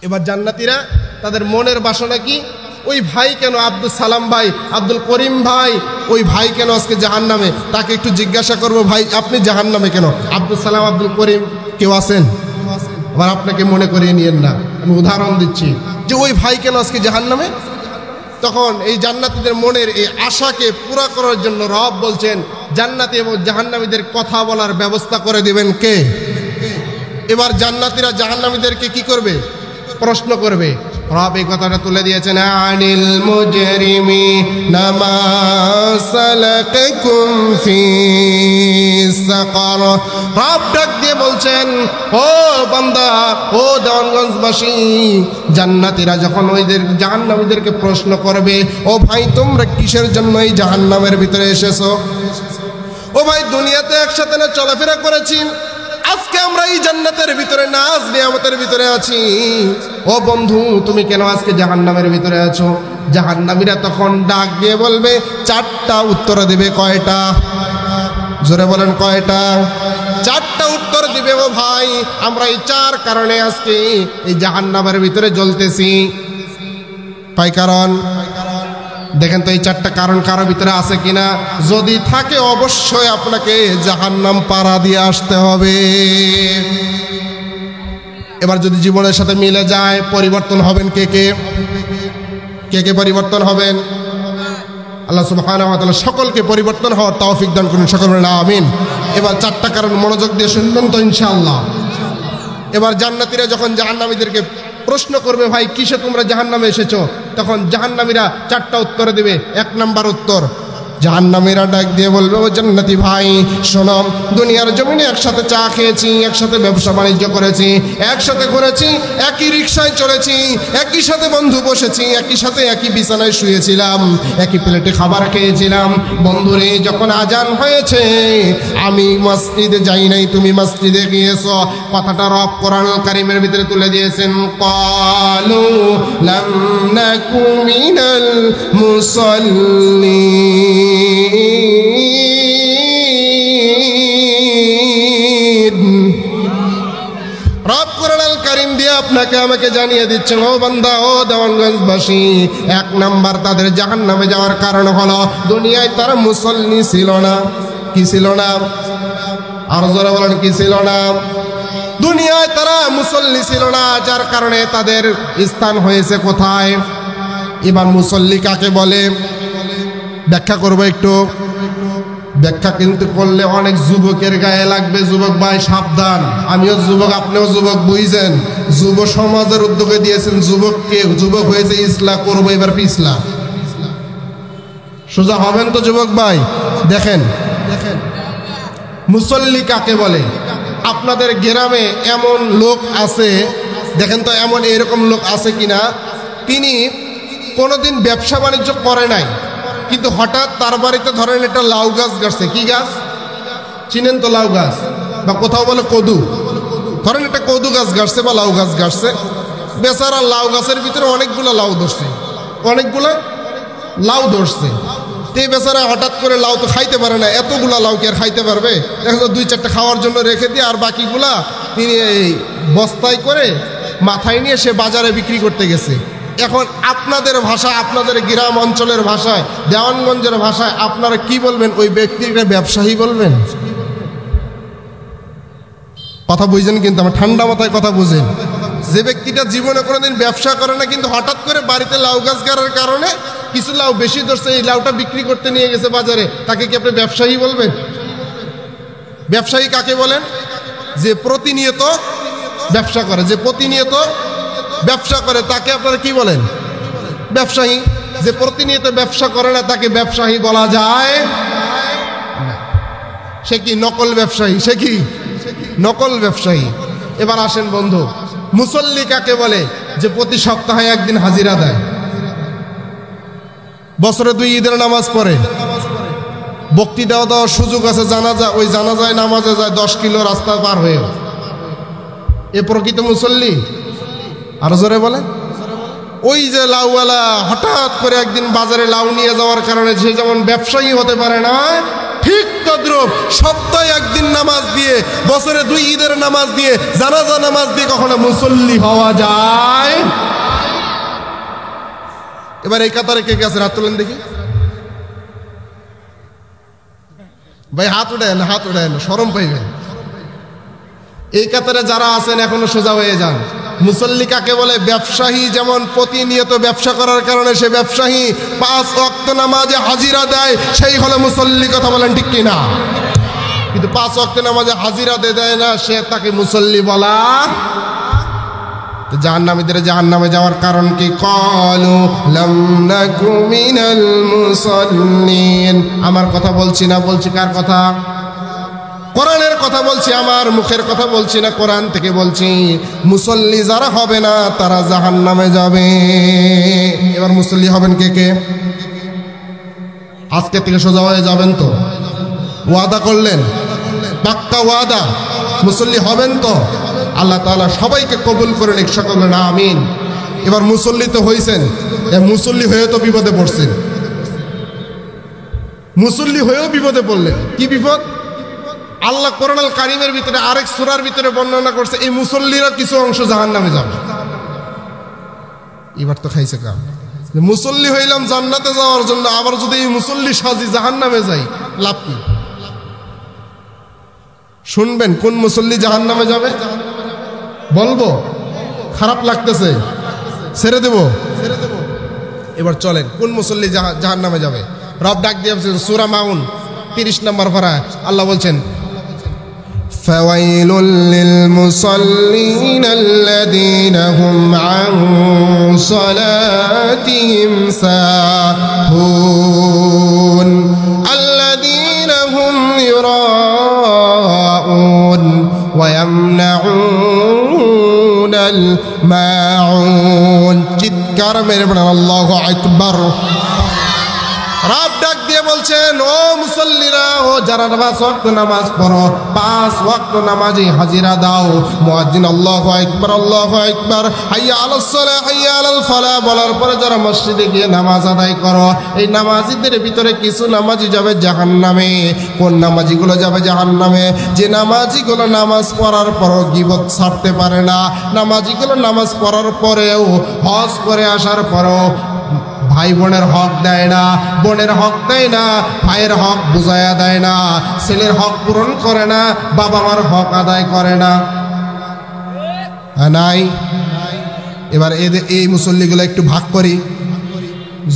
এবার জান্নাতীরা তাদের মনের বাসনা কি? ওই ভাই কেন আব্দুল সালাম ভাই, আব্দুল করিম ভাই, ওই ভাই কেন আজকে জাহান্নামে? তাকে একটু জিজ্ঞাসা করবো, ভাই আপনি জাহান্নামে কেন? আব্দুল সালাম, আব্দুল করিম কেউ আছেন? আবার আপনাকে মনে করিয়ে নিয়েন না, আমি উদাহরণ দিচ্ছি যে ওই ভাই কেন আজকে জাহান্নামে। তখন এই জান্নাতীদের মনের এই আশাকে পুরা করার জন্য রব বলছেন জান্নাতি এবং জাহান্নামীদের কথা বলার ব্যবস্থা করে দিবেন কে? এবার জান্নাতীরা জাহান্নামীদেরকে কি করবে? প্রশ্ন করবে। রব এই কথাটা তুলে দিয়েছেন, আনিল মুজরিমি নামা সালাকাকুম ফি সাকার। রব ডাক দিয়ে বলছেন, ও বান্দা, ও দেওয়ানগঞ্জবাসী, জান্নাতীরা যখন ওইদের জাহান্নামীদেরকে প্রশ্ন করবে, ও ভাই তোমরা কিসের জন্য এই জাহান্নামের ভিতরে এসেছো? ও ভাই দুনিয়াতে একসাথে না চলাফেরা করেছি, আজকে আমরা এই জান্নাতের ভিতরে নাজ নিয়ামতের ভিতরে আছি। ও বন্ধু তুমি কেন আজকে জাহান্নামের ভিতরে আছো? জাহান্নামীরা তখন ডাক দিয়ে বলবে, চারটা উত্তর দিবে। কয়টা? জোরে বলেন কয়টা? চারটা উত্তর দিবে। ও ভাই আমরা এই চার কারণে আজকে এই জাহান্নামের ভিতরে জ্বলতেছি। কয় কারণ? দেখেন তো এই চারটা কারণ কারোর ভিতরে আছে কিনা। যদি থাকে অবশ্যই আপনাকে জাহান্নাম পাড়া দিয়ে আসতে হবে। এবার যদি জীবনের সাথে মিলে যায়, পরিবর্তন হবেন কে কে? কে কে পরিবর্তন হবেন? আল্লাহ সুবহানাহু ওয়া তাআলা সকলকে পরিবর্তন হওয়ার তৌফিক দান করুন, সকল বলেন আমিন। এবার চারটা কারণ মনোযোগ দিয়ে শুনবেন তো ইনশাআল্লাহ। এবার জান্নাতীরা যখন জাহান্নামীদেরকে প্রশ্ন করবে, ভাই কিসে তোমরা জাহান্নামে এসেছো? তখন জাহান্নামীরা চারটা উত্তর দেবে। এক নাম্বার উত্তর, জাহান্নামীরা ডাক দিয়ে বলবে, ও জান্নাতি ভাই শোনো, দুনিয়ার জমিনে একসাথে চা খেয়েছি, একসাথে ব্যবসা বাণিজ্য করেছি, একসাথে ঘুরেছি, একই রিক্সায় চলেছি, একই সাথে বন্ধু বসেছি, একই সাথে একই বিছানায় শুয়েছিলাম, একই প্লেটে খাবার খেয়েছিলাম। বন্ধুরে যখন আজান হয়েছে আমি মসজিদে যাই নাই, তুমি মসজিদে গিয়েছো। কথাটা রব কোরআনুল কারীমের ভিতরে তুলে দিয়েছেন, ক্বালু লাম নাকু মিনাল মুসাল্লিন। রব কোরআনুল কারীম দিয়ে আপনাকে আমাকে জানিয়ে দিচ্ছেন, ও বান্দা, ও দেওয়ানগঞ্জবাসী, এক নাম্বার তাদের জাহান্নামে যাওয়ার কারণ হলো দুনিয়ায় তারা মুসল্লি ছিল না। কি ছিল না? আর জোরে বলেন কি ছিল না? দুনিয়ায় তারা মুসল্লি ছিল না, যার কারণে তাদের স্থান হয়েছে কোথায়? এবার মুসল্লি কাকে বলে ব্যাখ্যা করবো একটু। ব্যাখ্যা কিন্তু করলে অনেক যুবকের গায়ে লাগবে। যুবক ভাই সাবধান, আমিও যুবক, আপনিও যুবক, বুঝছেন? যুব সমাজের উদ্যোগে দিয়েছেন যুবককে, যুবক হয়েছে ইসলাম করবো, এবার পিছলা সোজা হবেন তো যুবক ভাই। দেখেন দেখেন মুসল্লি কাকে বলে। আপনাদের গ্রামে এমন লোক আছে, দেখেন তো এমন এরকম লোক আছে কিনা, তিনি কোনোদিন ব্যবসা বাণিজ্য করে নাই, কিন্তু হঠাৎ তার বাড়িতে ধরেন একটা লাউ গাছ গাছছে। কি গাছ চিনেন তো? লাউ গাছ, বা কোথাও বলে কদু। ধরেন একটা কদু গাছ গাছছে বা লাউ গাছ গাছছে। বেচারা লাউ গাছের ভিতরে অনেকগুলো লাউ ধরছে, অনেকগুলো লাউ ধরছে। এই বেচারা হঠাৎ করে লাউ তো খাইতে পারে না, এতগুলা লাউ কি আর খাইতে পারবে? দেখা যায় দুই চারটা খাওয়ার জন্য রেখে দিয়ে আর বাকিগুলা তিনি এই বস্তায় করে মাথায় নিয়ে সে বাজারে বিক্রি করতে গেছে। এখন আপনাদের ভাষায়, আপনাদের গ্রাম অঞ্চলের ভাষায়, দেওয়ানগঞ্জের ভাষায় আপনারা কি বলবেন? ওই ব্যক্তিকে ব্যবসায়ী বলবেন। কথা বুঝছেন? কিন্তু আমার ঠান্ডা মাথায় কথা বুঝেন। যে ব্যক্তিটা জীবনে কোনোদিন ব্যবসা করে না, কিন্তু হঠাৎ করে বাড়িতে লাউ গাছ গাড়ার কারণে কিছু লাউ বেশি ধরছে, এই লাউটা বিক্রি করতে নিয়ে গেছে বাজারে, তাকে কি আপনি ব্যবসায়ী বলবেন? ব্যবসায়ী কাকে বলেন? যে প্রতিনিয়ত ব্যবসা করে, যে প্রতিনিয়ত ব্যবসা করে তাকে আপনারা কি বলেন? ব্যবসায়ী। যে প্রতিনিয়ত ব্যবসা করে না তাকে ব্যবসায়ী বলা যায় না। সে কি নকল ব্যবসায়ী? সে কি নকল ব্যবসায়ী। এবার আসেন বন্ধু, মুসল্লি কাকে বলে? যে প্রতি সপ্তাহে একদিন হাজিরা দেয়, বছরে 2 ঈদের নামাজ পড়ে, বক্তৃতা দেওয়ার সুযোগ আছে, জানাজা, ওই জানাজায় নামাজে যায় 10 কিলো রাস্তা পার হয়ে। এ প্রকৃত মুসল্লি? আর জোরে বলে। ওই যে লাউওয়ালা হঠাৎ করে একদিন বাজারে লাউ নিয়ে যাওয়ার কারণে সে যেমন ব্যবসায়ী হতে পারে না, ঠিক তদ্রুপ সপ্তাহে একদিন নামাজ দিয়ে, বছরে 2 ঈদের নামাজ দিয়ে, জানাজা নামাজ দিয়ে কখনো মুসল্লি হওয়া যায়? এবার এই কাতারে কে কে আছে হাত তোলেন দেখি ভাই, হাত উঠেন, শরম পাইবেন। এই কাতারে যারা আছেন এখনো সোজা হয়ে যান। মুসল্লি কাকে বলে? ব্যবসায়ী যেমন প্রতিনিয়ত ব্যবসা করার কারণে সে ব্যবসায়ী 5 ওয়াক্ত নামাজে হাজিরা দেয়, সেই হলো মুসল্লি। কথা বলেন ঠিক কিনা? কিন্তু 5 ওয়াক্ত নামাজে হাজিরা দেয় না, সে তাকে মুসল্লি বলা। জাহান্নামীদের জাহান্নামে যাওয়ার কারণ কি? ক্বালু লাম নাকু মিনাল মুসাল্লিন। আমার কথা বলছি না, বলছি কার কথা? কোরআনের কথা বলছি, আমার মুখের কথা বলছি না, কোরআন থেকে বলছি। মুসল্লি যারা হবে না তারা জাহান্নামে যাবে। এবার মুসল্লি হবেন কে কে? আজকে থেকে সোজা হয়ে যাবেন তো? ওয়াদা করলেন, পাক্কা ওয়াদা, মুসল্লি হবেন তো? আল্লাহ তাআলা সবাইকে কবুল করে নিক, সকলে না আমিন। এবার মুসল্লি তো হইছেন, মুসল্লি হয়ে তো বিপদে পড়ছেন। মুসল্লি হয়েও বিপদে পড়লেন। কি বিপদ? আল্লাহ কোরআন আল কারীমের ভিতরে আরেক সূরার ভিতরে বর্ণনা করছে এই মুসল্লিরা কিছু অংশ জাহান্নামে যাবে। এবার তো খাইছে কাম। মুসল্লি হইলাম জান্নাতে যাওয়ার জন্য, আবার যদি এই মুসল্লি সাজি জাহান্নামে যাই, লাভ কি? শুনবেন কোন মুসল্লি জাহান্নামে যাবে? বলবো? খারাপ লাগতেছে? ছেড়ে দেব? এবার চলেন, কোন মুসল্লি জাহান্নামে যাবে? রব ডাক দিয়ে সূরা মাউন 30 নম্বর পারা আল্লাহ বলছেন, ফাওয়াইলুল লিল মুসাল্লিন আল্লাযীনা হুম আন সালাতিহিম সাহুন আল্লাযীনা হুম ইউরাউন ওয়া ইয়ামনাউনাল মাউন। চিৎকার মেরে বলেন আল্লাহু আকবার। রব ডাক দিয়ে বলছেন, ও মুসল্লিরা, ও যারা 5 ওয়াক্ত নামাজ পড়ো, 5 ওয়াক্ত নামাজে হাজিরা দাও। মুয়াজ্জিন আল্লাহু আকবার, আল্লাহু আকবার, হাইয়া আলাস সালাহ, হাইয়া আলাল ফালাহ বলার পরে যারা মসজিদে গিয়ে নামাজ আদায় করো, এই নামাজিদের ভিতরে কিছু নামাজি যাবে জাহান্নামে। কোন নামাজিগুলো যাবে জাহান্নামে? যে নামাজিগুলো নামাজ পড়ার পরও গীবত ছাড়তে পারে না, নামাজিগুলো নামাজ পড়ার পরেও, হজ করে আসার পরেও ভাই বোনের হক দেয় না, বোনের হক দেয় না, ভাইয়ের হক বুঝায়া দেয় না, ছেলের হক পূরণ করে না, বাবা মার হক আদায় করে না। নাই? এবার এই মুসল্লিগুলো একটু ভাগ করি।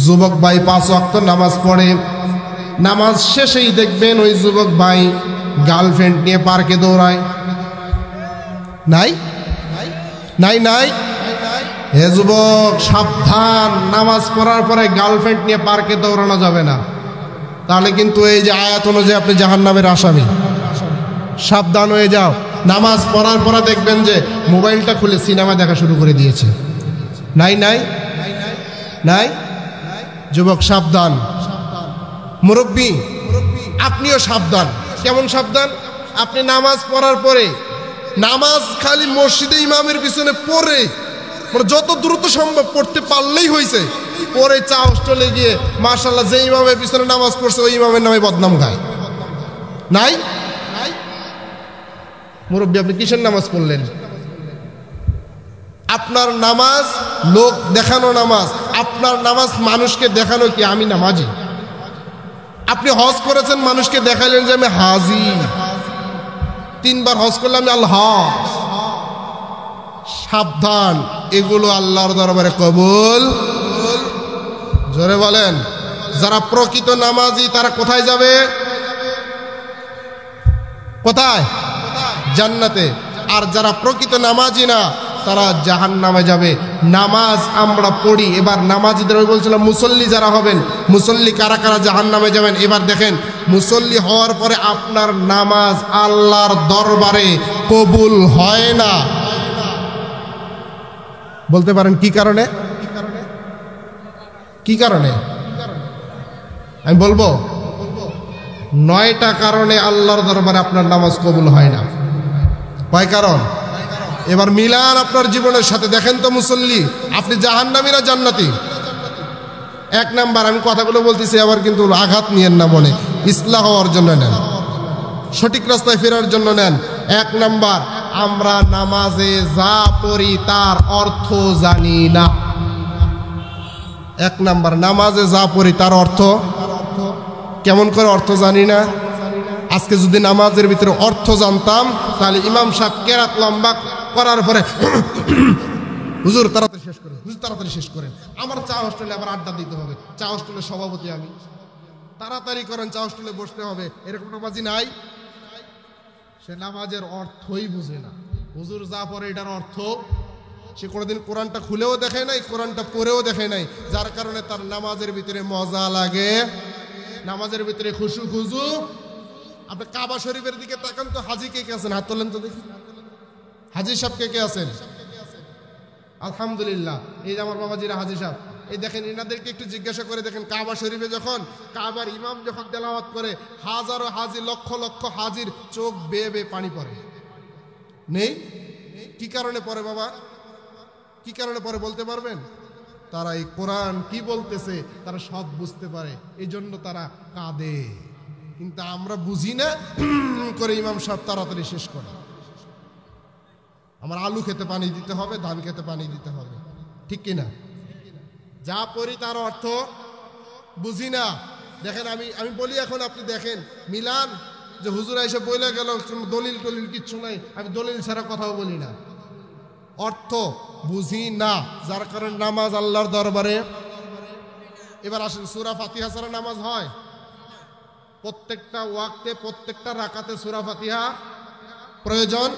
যুবক ভাই 5 ওয়াক্ত নামাজ পড়ে, নামাজ শেষেই দেখবেন ওই যুবক ভাই গার্লফ্রেন্ড নিয়ে পার্কে দৌড়ায়। নাই? নাই নাই? হে যুবক, সাবধান, নামাজ পড়ার পরে গার্লফ্রেন্ড নিয়ে পার্কে দৌড়ানো যাবে না, তাহলে কিন্তু এই যে আয়াত অনুযায়ী আপনি জাহান্নামের আসামি। সাবধান হয়ে যাও। নামাজ পড়ার পরে দেখবেন যে মোবাইলটা খুলে সিনেমা দেখা শুরু করে দিয়েছে। নাই নাই? নাই? যুবক সাবধান। মুরব্বী আপনিও সাবধান। কেমন সাবধান? আপনি নামাজ পড়ার পরে, নামাজ খালি মসজিদে ইমামের পিছনে পড়ে, মানে যত দ্রুত সম্ভব পড়তে পারলেই হয়েছে, পরে চা হোস্টেলে গিয়ে মাশাআল্লাহ যে ইমামের পিছনে নামাজ পড়ছে ওই ইমামের নামে বদনাম গায়। নাই? মুরব্বী আপনি কিসের নামাজ পড়লেন? আপনার নামাজ লোক দেখানো নামাজ, আপনার নামাজ মানুষকে দেখানো কি আমি নামাজি। আপনি হজ করেছেন, মানুষকে দেখালেন যে আমি হাজি। 3 বার হজ করলাম আমি আল্লাহ। সাবধান, এগুলো আল্লাহর দরবারে কবুল। জোরে বলেন। যারা প্রকৃত নামাজি তারা কোথায় যাবে? কোথায়? জান্নাতে। আর যারা প্রকৃত নামাজি না তারা জাহান্নামে যাবে। নামাজ আমরা পড়ি, এবার নামাজিদের বলছিলাম মুসল্লি যারা হবেন, মুসল্লি কারা কারা জাহান্নামে যাবেন। এবার দেখেন, মুসল্লি হওয়ার পরে আপনার নামাজ আল্লাহর দরবারে কবুল হয় না। বলতে পারেন কি কারণে? কি কারণে? আমি বলবো 9টা কারণে আল্লাহর দরবারে আপনার নামাজ কবুল হয় না। কয় কারণ? এবার মিলান আপনার জীবনের সাথে, দেখেন তো মুসল্লি আপনি জাহান্নামী না জান্নাতি? 1 নাম্বার, আমি কথাগুলো বলতেছি আবার কিন্তু আঘাত নিয়েন না মনে, ইসলাহ হওয়ার জন্য নেন, সঠিক রাস্তায় ফেরার জন্য নেন। 1 নাম্বার, আমরা নামাজে যা পড়ি তার অর্থ জানি না। এক নাম্বার, নামাজে যা পড়ি তার অর্থ কেমন করে অর্থ জানি না। আজকে যদি নামাজের ভিতরে অর্থ জানতাম তাহলে ইমাম সাহেব কেরাত লম্বা করার পরে হুজুর তাড়াতাড়ি শেষ করেন, হুজুর তাড়াতাড়ি শেষ করেন, আমার চা হোস্টেলে আবার আড্ডা দিতে হবে, চা হোস্টেলের সভাপতি আমি, তাড়াতাড়ি করেন, চা হোস্টেলে বসতে হবে, এরকম নামাজি নাই। সে নামাজের অর্থই বুঝে না। হুজুর যা পড়ে এটার অর্থ সে কোনোদিন কোরআনটা খুলেও দেখে নাই, কোরআনটা পড়েও দেখে নাই, যার কারণে তার নামাজের ভিতরে মজা লাগে, নামাজের ভিতরে খুশু খুজু। আপনি কাবা শরীফের দিকে তাকান তো, হাজি কে কে আছেন? হাত তোলেন তো দেখি, হাজি সাহেব কে কে আছেন? আলহামদুলিল্লাহ, এই যে আমার বাবাজিরা হাজি সাহেব, এই দেখেন এনাদেরকে একটু জিজ্ঞাসা করে দেখেন, কাবা শরীফে যখন কাবার ইমাম যখন তেলাওয়াত করে, হাজারো হাজি, লক্ষ লক্ষ হাজির চোখ বেয়ে বেয়ে পানি পড়ে নেই? কি কারণে পড়ে বাবা? কি কারণে পড়ে বলতে পারবেন? তারা এই কোরআন কি বলতেছে তারা সব বুঝতে পারে, এই জন্য তারা কাঁদে। কিন্তু আমরা বুঝি না করে ইমাম সাহেব তাড়াতাড়ি শেষ করে। আমার আলু খেতে পানি দিতে হবে, ধান খেতে পানি দিতে হবে, ঠিক কিনা? যা পড়ি তার অর্থ বুঝি না। দেখেন আমি বলি, এখন আপনি দেখেন মিলান যে হুজুরা এসে বইলে গেল, দলিল টলিল কিচ্ছু নাই, আমি দলিল ছাড়া কথাও বলি না, অর্থ বুঝি না, যার কারণে নামাজ আল্লাহর দরবারে। এবার আসেন, সূরা ফাতিহা ছাড়া নামাজ হয়? প্রত্যেকটা ওয়াক্তে প্রত্যেকটা রাকাতে সূরা ফাতিহা প্রয়োজন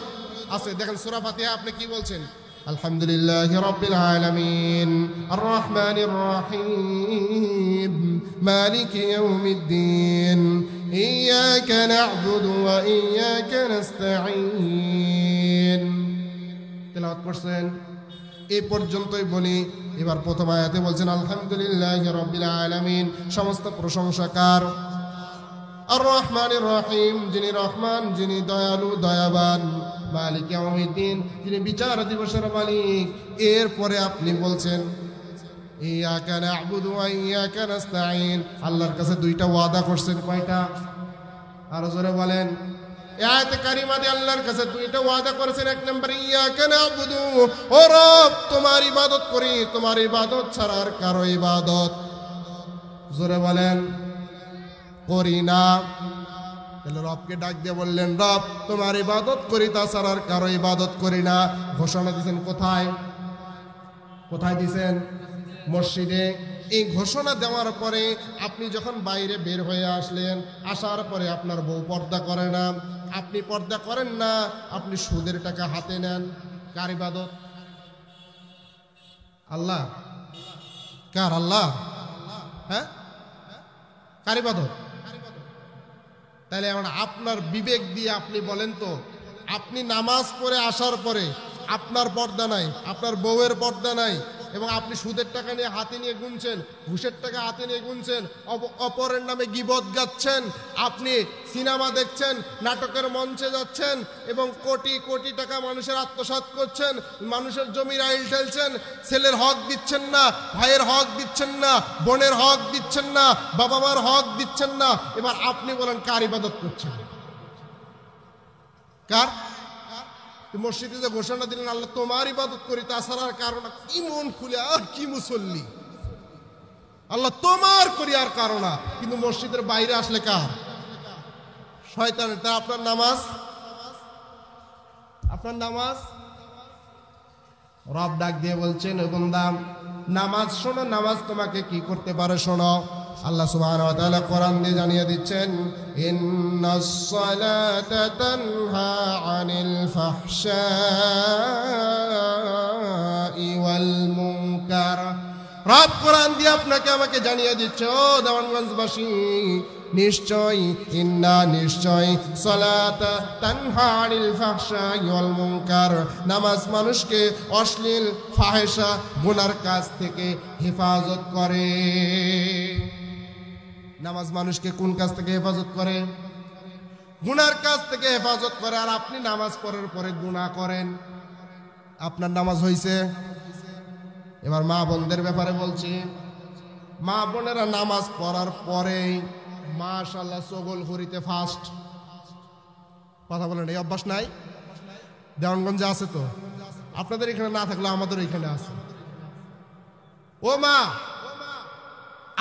আছে। দেখেন সূরা ফাতিহা আপনি কি বলছেন? আলহামদুলিল্লাহি রাব্বিল আলামিন আর রহমানির রহিম মালিকি ইয়াউমিদ্দিন ইয়াকা না'বুদু ওয়া ইয়াকা নাস্তাঈন। তেলাওয়াত করছেন, এই পর্যন্তই বলি। এবার প্রথম আয়াতে বলছেন আলহামদুলিল্লাহি রাব্বিল আলামিন, সমস্ত প্রশংসা কার? আর রহমানির রহিম, যিনি রহমান, যিনি দয়ালু দয়াবান, মালিক ইয়াউমিদ্দিন, যিনি বিচার দিবসের মালিক। এরপরে আপনি বলছেন ইয়াকা না'বুদু ওয়া ইয়াকা নাস্তাঈন, আল্লাহর কাছে দুইটা ওয়াদা করছেন। কয়টা? আরো জোরে বলেন। আয়াতে কারিমা দিয়ে আল্লাহর কাছে দুইটা ওয়াদা করেছেন। এক নম্বর ইয়াকা না'বুদু, ও রব তোমার ইবাদত করি, তোমার ইবাদত ছাড়া আর কারো ইবাদত, জোরে বলেন, করি না। তাহলে রবকে ডাক দিয়ে বললেন রব তোমার ইবাদত করি, তাছাড়া আর কারো ইবাদত করি না। ঘোষণা দিয়েছেন কোথায়? কোথায় দিয়েছেন? মসজিদে। এই ঘোষণা দেওয়ার পরে আপনি যখন বাইরে বের হয়ে আসলেন, আসার পরে আপনার বউ পর্দা করে না, আপনি পর্দা করেন না, আপনি সুদের টাকা হাতে নেন, কার ইবাদত? আল্লাহ। কার? আল্লাহ। হ্যাঁ, কার ইবাদত? তাহলে আপনার বিবেক দিয়ে আপনি বলেন তো, আপনি নামাজ পড়ে আসার পরে আপনার পর্দা নাই, আপনার বউয়ের পর্দা নাই, এবং আপনি সুদের টাকা নিয়ে হাতে নিয়ে গুনছেন, ঘুষের টাকা হাতে নিয়ে গুনছেন, অপরের নামে গীবত গাচ্ছেন, আপনি সিনেমা দেখছেন, নাটকের মঞ্চে যাচ্ছেন এবং কোটি কোটি টাকা মানুষের আত্মসাৎ করছেন, মানুষের জমির আইল ঠেলছেন, ছেলের হক দিচ্ছেন না, ভাইয়ের হক দিচ্ছেন না, বোনের হক দিচ্ছেন না, বাবা মার হক দিচ্ছেন না। এবার আপনি বলেন কার ইবাদত করছেন? কার? মসজিদে যে ঘোষণা দিলেন আল্লাহ তোমার ইবাদত করি, তাছাড়া কারণ কি মন খুলে আর কি মুসল্লি, আল্লাহ তোমার করি আর কারণ, কিন্তু মসজিদের বাইরে আসলে কার? শয়তানের। তা আপনার নামাজ, আপনার নামাজ। রব ডাক দিয়ে বলছেন ওই বান্দা নামাজ শোনো, নামাজ তোমাকে কি করতে পারে শোনো। আল্লাহ সুবহানাহু ওয়া তাআলা কোরআন দিয়ে জানিয়ে দিচ্ছেন ইন্নাস সালাতা তানহা আনিল ফাহশাই ওয়াল মুনকার। রব কোরআন দিয়ে আপনাকে আমাকে জানিয়ে দিচ্ছে, ও দেওয়ানগঞ্জবাসী, নিশ্চয় নিশ্চয় সালাতা তানহা আনিল ফাহশাই ওয়াল মুনকার, নামাজ মানুষকে অশ্লীল ফাহেশা গুনার কাজ থেকে হেফাজত করে। নামাজ মানুষকে কোন কাজ থেকে হেফাজত করে? গুনার কাজ থেকে হেফাজত করে। আর আপনি নামাজ পড়ার পরে গুনাহ করেন, আপনার নামাজ হইছে? এবার মা বোনদের ব্যাপারে বলছি, মা বোনেরা নামাজ পড়ার পরেই মাশাআল্লাহ চগল করিতে ফাস্ট। কথা বলেন, এই অভ্যাস নাই? দেওয়ানগঞ্জে আছে তো, আপনাদের এখানে না থাকলে আমাদের এখানে আছে। ও মা,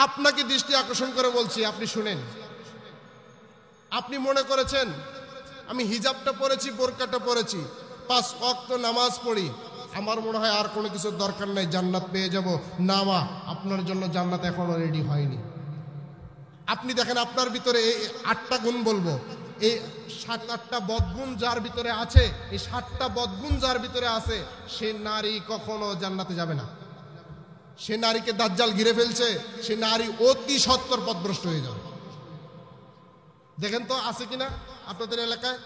আপনাকে দৃষ্টি আকর্ষণ করে বলছি, আপনি শুনেন। আপনি মনে করেছেন আমি হিজাবটা পরেছি, বোরকাটা পরেছি, 5 ওয়াক্ত নামাজ পড়ি, আমার মনে হয় আর কোনো কিছুর দরকার নাই, জান্নাত পেয়ে যাব। না মা, আপনার জন্য জান্নাত এখনো রেডি হয়নি। আপনি দেখেন আপনার ভিতরে এই 8টা গুণ বলবো, এই 7-8টা বদগুণ যার ভিতরে আছে, এই 7টা বদগুণ যার ভিতরে আছে, সে নারী কখনো জান্নাতে যাবে না। সে নারীকে দাজ্জাল ঘিরে ফেলছে, সে নারী অতি সত্বর পথভ্রষ্ট হয়ে যাবে। দেখেন তো আছে কিনা আপনাদের এলাকায়।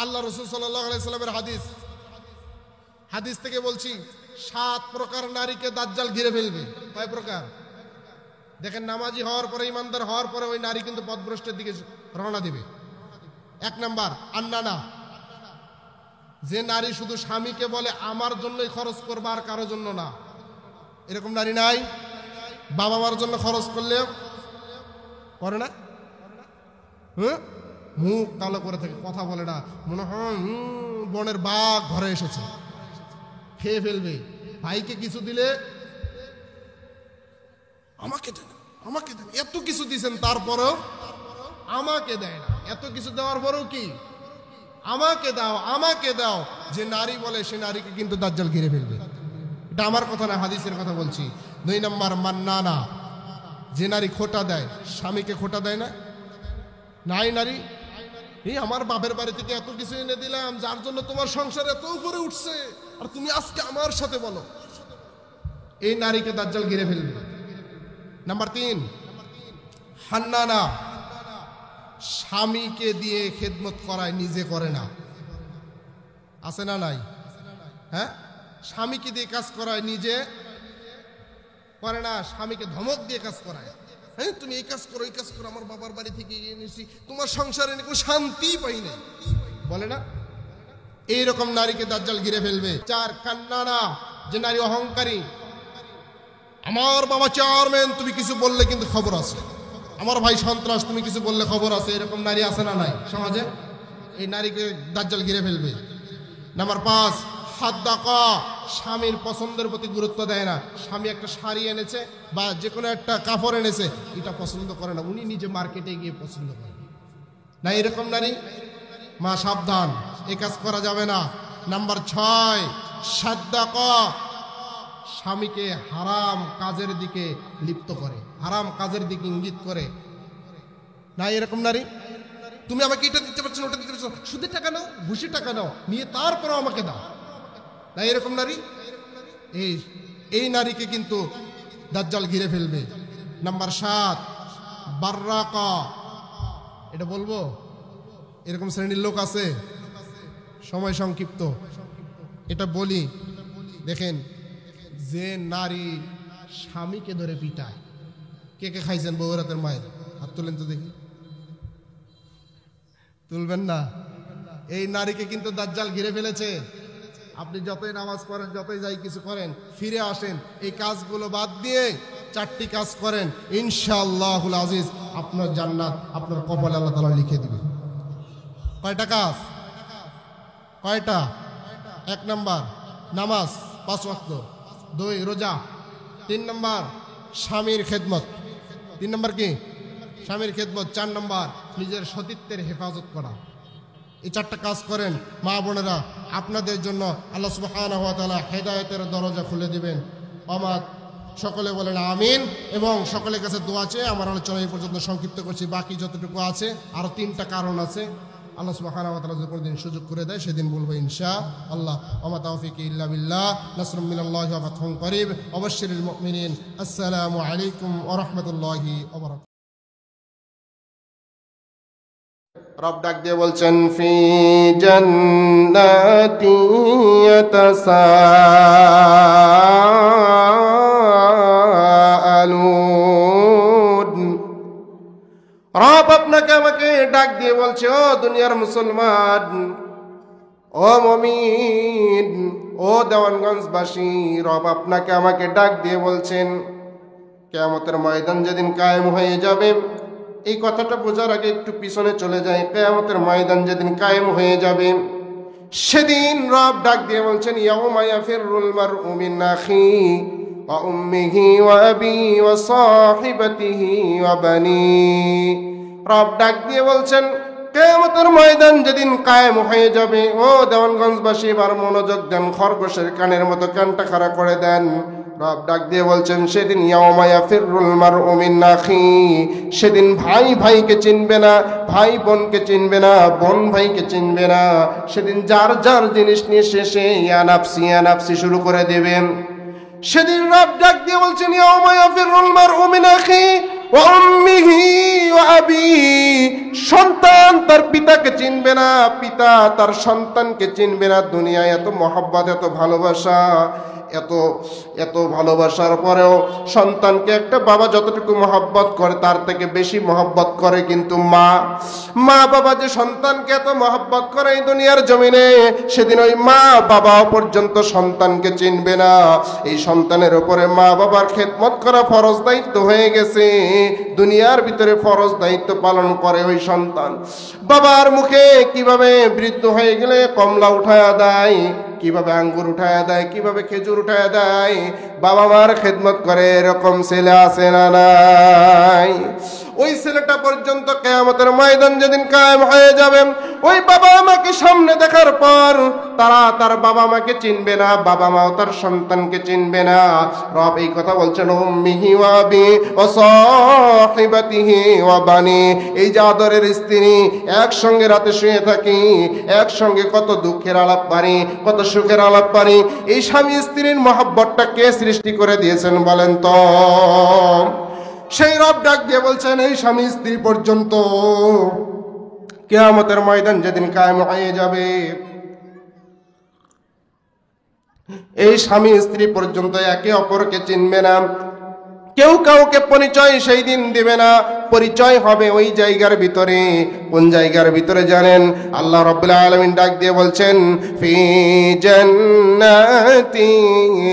আল্লাহ রাসূল সাল্লাল্লাহু আলাইহি সাল্লামের হাদিস থেকে বলছি, 7 প্রকার নারীকে দাজ্জাল ঘিরে ফেলবে। কয় প্রকার? দেখেন, নামাজি হওয়ার পরে, ইমানদার হওয়ার পরে ওই নারী কিন্তু পথভ্রষ্টের দিকে রওনা দিবে। 1 নাম্বার আন্নানা, যে নারী শুধু স্বামীকে বলে আমার জন্যই খরচ করবা আর কারো জন্য না। এরকম নারী নাই? বাবা মার জন্য খরচ করলে করে না? মুখ কালো করে থাকে, কথা বলে না, মনে হয় বনের বাঘ ঘরে এসেছে, খেয়ে ফেলবে। ভাইকে কিছু দিলে আমাকে দেন, আমাকে দেন, এত কিছু দিয়েছেন তারপরেও আমাকে দেয় না। এত কিছু দেওয়ার পরেও কি আমাকে দাও, আমাকে দাও। যে নারী বলে সে নারীকে কিন্তু দাজ্জাল ঘিরে ফেলবে। এটা আমার কথা না, হাদিসের কথা বলছি। 2 নাম্বার মান্নানা, যে নারী খোটা দেয়, স্বামীকে খোটা দেয় না। নাই নারী, এই আমার বাপের বাড়ি থেকে এত কিছু এনে দিলাম, যার জন্য তোমার সংসার এত উপরে উঠছে, আর তুমি আজকে আমার সাথে বলো। এই নারীকে দাজ্জাল ঘিরে ফেলবে। নাম্বার 3 হান্নানা, স্বামীকে দিয়ে খেদমত করায়, নিজে করে না। আছে না নাই? হ্যাঁ, স্বামীকে দিয়ে কাজ করায়, নিজে করে না। স্বামীকে ধমক দিয়ে কাজ করায়, হ্যাঁ তুমি এই কাজ করো, এই কাজ করো, আমার বাবার বাড়ি থেকে এনেছি, তোমার সংসারে কোনো শান্তি পাই না, বলে না। এইরকম নারীকে দাজ্জাল ঘিরে ফেলবে। 4 কান্নানা, যে নারী অহংকারী, আমার বাবা চেয়ারম্যান, তুমি কিছু বললে কিন্তু খবর আছে, আমার ভাই সন্ত্রাস, তুমি কিছু বললে খবর আছে। এরকম নারী আছে না নাই সমাজে? এই নারীকে দাজ্জাল ঘিরে ফেলবে। নাম্বার 5 হাদ্দাকা, স্বামীর পছন্দের প্রতি গুরুত্ব দেয় না। স্বামী একটা শাড়ি এনেছে বা যে কোনো একটা কাপড় এনেছে, এটা পছন্দ করে না, উনি নিজে মার্কেটে গিয়ে পছন্দ করে না। এরকম নারী, মা সাবধান, এই কাজ করা যাবে না। নাম্বার 6 সাদ্দাকা, স্বামীকে হারাম কাজের দিকে লিপ্ত করে, হারাম কাজের দিকে ইঙ্গিত করে। না এরকম নারী, তুমি আমাকে এটা দিতে পারছো না, ওটা দিতে পারছো না, সুদের টাকা নাও, ঘুষির টাকা নাও, নিয়ে তারপরে আমাকে দাও। না এরকম নারী, এই নারীকে কিন্তু দাজ্জাল ঘিরে ফেলবে। নাম্বার 7 বাররাকা, এটা বলবো, এরকম শ্রেণীর লোক আছে, সময় সংক্ষিপ্ত, এটা বলি। দেখেন, যে নারী স্বামীকে ধরে পিটায়, কে কে খাইছেন বউরাতের মায়ের? হাত তুলেন তো দেখি, তুলবেন না। এই নারীকে কিন্তু দাজ্জাল ঘিরে ফেলেছে। আপনি যতই নামাজ পড়েন, যতই যাই কিছু করেন, ফিরে আসেন, এই কাজগুলো বাদ দিয়ে 4টি কাজ করেন, ইনশাআল্লাহুল আজিজ আপনার জান্নাত আপনার কপালে আল্লাহ তাআলা লিখে দিবে। কয়টা কাজ? কয়টা? 1 নাম্বার নামাজ 5 ওয়াক্ত, 2 রোজা, 3 নাম্বার স্বামীর খেদমত, 3 নাম্বার কি? স্বামীর খেদমত, 4 নাম্বার নিজের সতীত্বের হেফাজত করা। এই 4টা কাজ করেন মা বোনেরা, আপনাদের জন্য আল্লাহ সুবহানাহু ওয়া তাআলা হেদায়েতের দরজা খুলে দিবেন। অমাত সকলে বলেন আমিন। এবং সকলের কাছে দোয়া চেয়ে আমার আলোচনা এই পর্যন্ত সংক্ষিপ্ত করছি। বাকি যতটুকু আছে, আরো 3টা কারণ আছে, আল্লাহ সুবহানাহু ওয়া তাআলা যদি কোনদিন সুযোগ করে দেয় সেদিন বলবো ইনশাআল্লাহ। ওয়া তাওফীকি ইল্লা বিল্লাহ, নাসরুম মিনাল্লাহি ওয়া ফাতহুন করিব, ওয়া বাশশিরিল মুমিনিন। আসসালামু আলাইকুম ওয়া রাহমাতুল্লাহি ওয়া বারাকাতুহু। রব ডাক দিয়ে বলছেন, ফি জান্নাতি ইয়াতাসাআলুন। রব আপনাকে আমাকে ডাক দিয়ে বলছে, ও দুনিয়ার মুসলমান, ও মুমিন, ও দেওয়ানগঞ্জবাসী, রব আপনাকে আমাকে ডাক দিয়ে বলছেন, কিয়ামতের ময়দান যেদিন কায়েম হয়ে যাবে, এই কথাটা বোঝার আগে একটু পিছনে চলে যায়। কিয়ামতের ময়দান যেদিন কায়েম হয়ে যাবে, সেদিন রব ডাক দিয়ে বলছেন, ইয়াউমা ইয়াফিরুল মারউ মিন আখি ওয়া উম্মিহি ওয়া আবি ওয়া সাহিবাতিহি ওয়া বানি। রব ডাক দিয়ে বলছেন কিয়ামতের ময়দান যেদিন কায়েম হয়ে যাবে, ও দেওয়ানগঞ্জবাসী এবার মনোযোগ দেন, খরগোশের কানের মতো কানটা খাড়া করে দেন। রব ডাক দিয়ে বলছেন সেদিন ইয়াউমা ইয়াফিরুল মারউ মিন আখি, সেদিন ভাই ভাইকে চিনবে না, ভাই বোনকে চিনবে না, বোন ভাইকে চিনবে না। সেদিন যার যার জিনিস নিয়ে শেষে ইয়া নাফসি শুরু করে দেবেন। সেদিন রব ডাক দিয়ে বলছেন ইয়াউমা ইয়াফিরুল মারউ মিন আখি ওয়া উম্মিহি ওয়া আবি, সন্তান তার পিতাকে চিনবে না, পিতা তার সন্তানকে চিনবে না। দুনিয়ায় এত মহব্বত, এত ভালোবাসা, এত ভালোবাসার পরেও সন্তানকে একটা বাবা যতটুকু মহব্বত করে তার থেকে বেশি মহব্বত করে কিন্তু মা বাবা যে সন্তানকে এত মহব্বত করে এই দুনিয়ার জমিনে, সেদিন ওই মা বাবা পর্যন্ত সন্তানকে চিনবে না। এই সন্তানের উপরে মা বাবার খেদমত করা ফরজ দায়িত্ব হয়ে গেছে। দুনিয়ার ভিতরে ফরজ দায়িত্ব পালন করে ওই সন্তান। বাবার মুখে কিভাবে বৃদ্ধ হয়ে গেলে কমলা উঠায়া দেয়, কিভাবে আঙ্গুর উঠায়া দেয়, কিভাবে খেজুর উঠায়া দেয়, বাবা মার খেদমত করে, এরকম ছেলে আছে না নাই? ওই ছেলেটা পর্যন্ত কিয়ামতের ময়দান যেদিন কায়েম হয়ে যাবে, ওই বাবা মাকে সামনে দেখার পর তারা তার বাবা মাকে চিনবে না, বাবা মাও তার সন্তানকে চিনবে না। রব এই কথা বলছেন উম্মিহি ওয়া আবি ওয়া সাহিবাতিহি ওয়া বানি। এই যে আদরের স্ত্রী, একসঙ্গে রাতে শুয়ে থাকি, একসঙ্গে কত দুঃখের আলাপ পারি, কত সুখের আলাপ পারি। এই স্বামী স্ত্রীর মহব্বতটা কে সৃষ্টি করে দিয়েছেন বলেন তো? সেই রব ডাক দিয়ে বলছেন এই স্বামী স্ত্রী পর্যন্ত কিয়ামতের ময়দান যেদিন কায়েম হয়ে যাবে, এই স্বামী স্ত্রী পর্যন্ত একে অপরকে চিনবে না, কেউ কাউকে পরিচয় সেই দিন দিবে না। পরিচয় হবে ওই জায়গার ভিতরে। কোন জায়গার ভিতরে জানেন? আল্লাহ রাব্বুল আলামিন ডাক দিয়ে বলছেন ফি জান্নাতি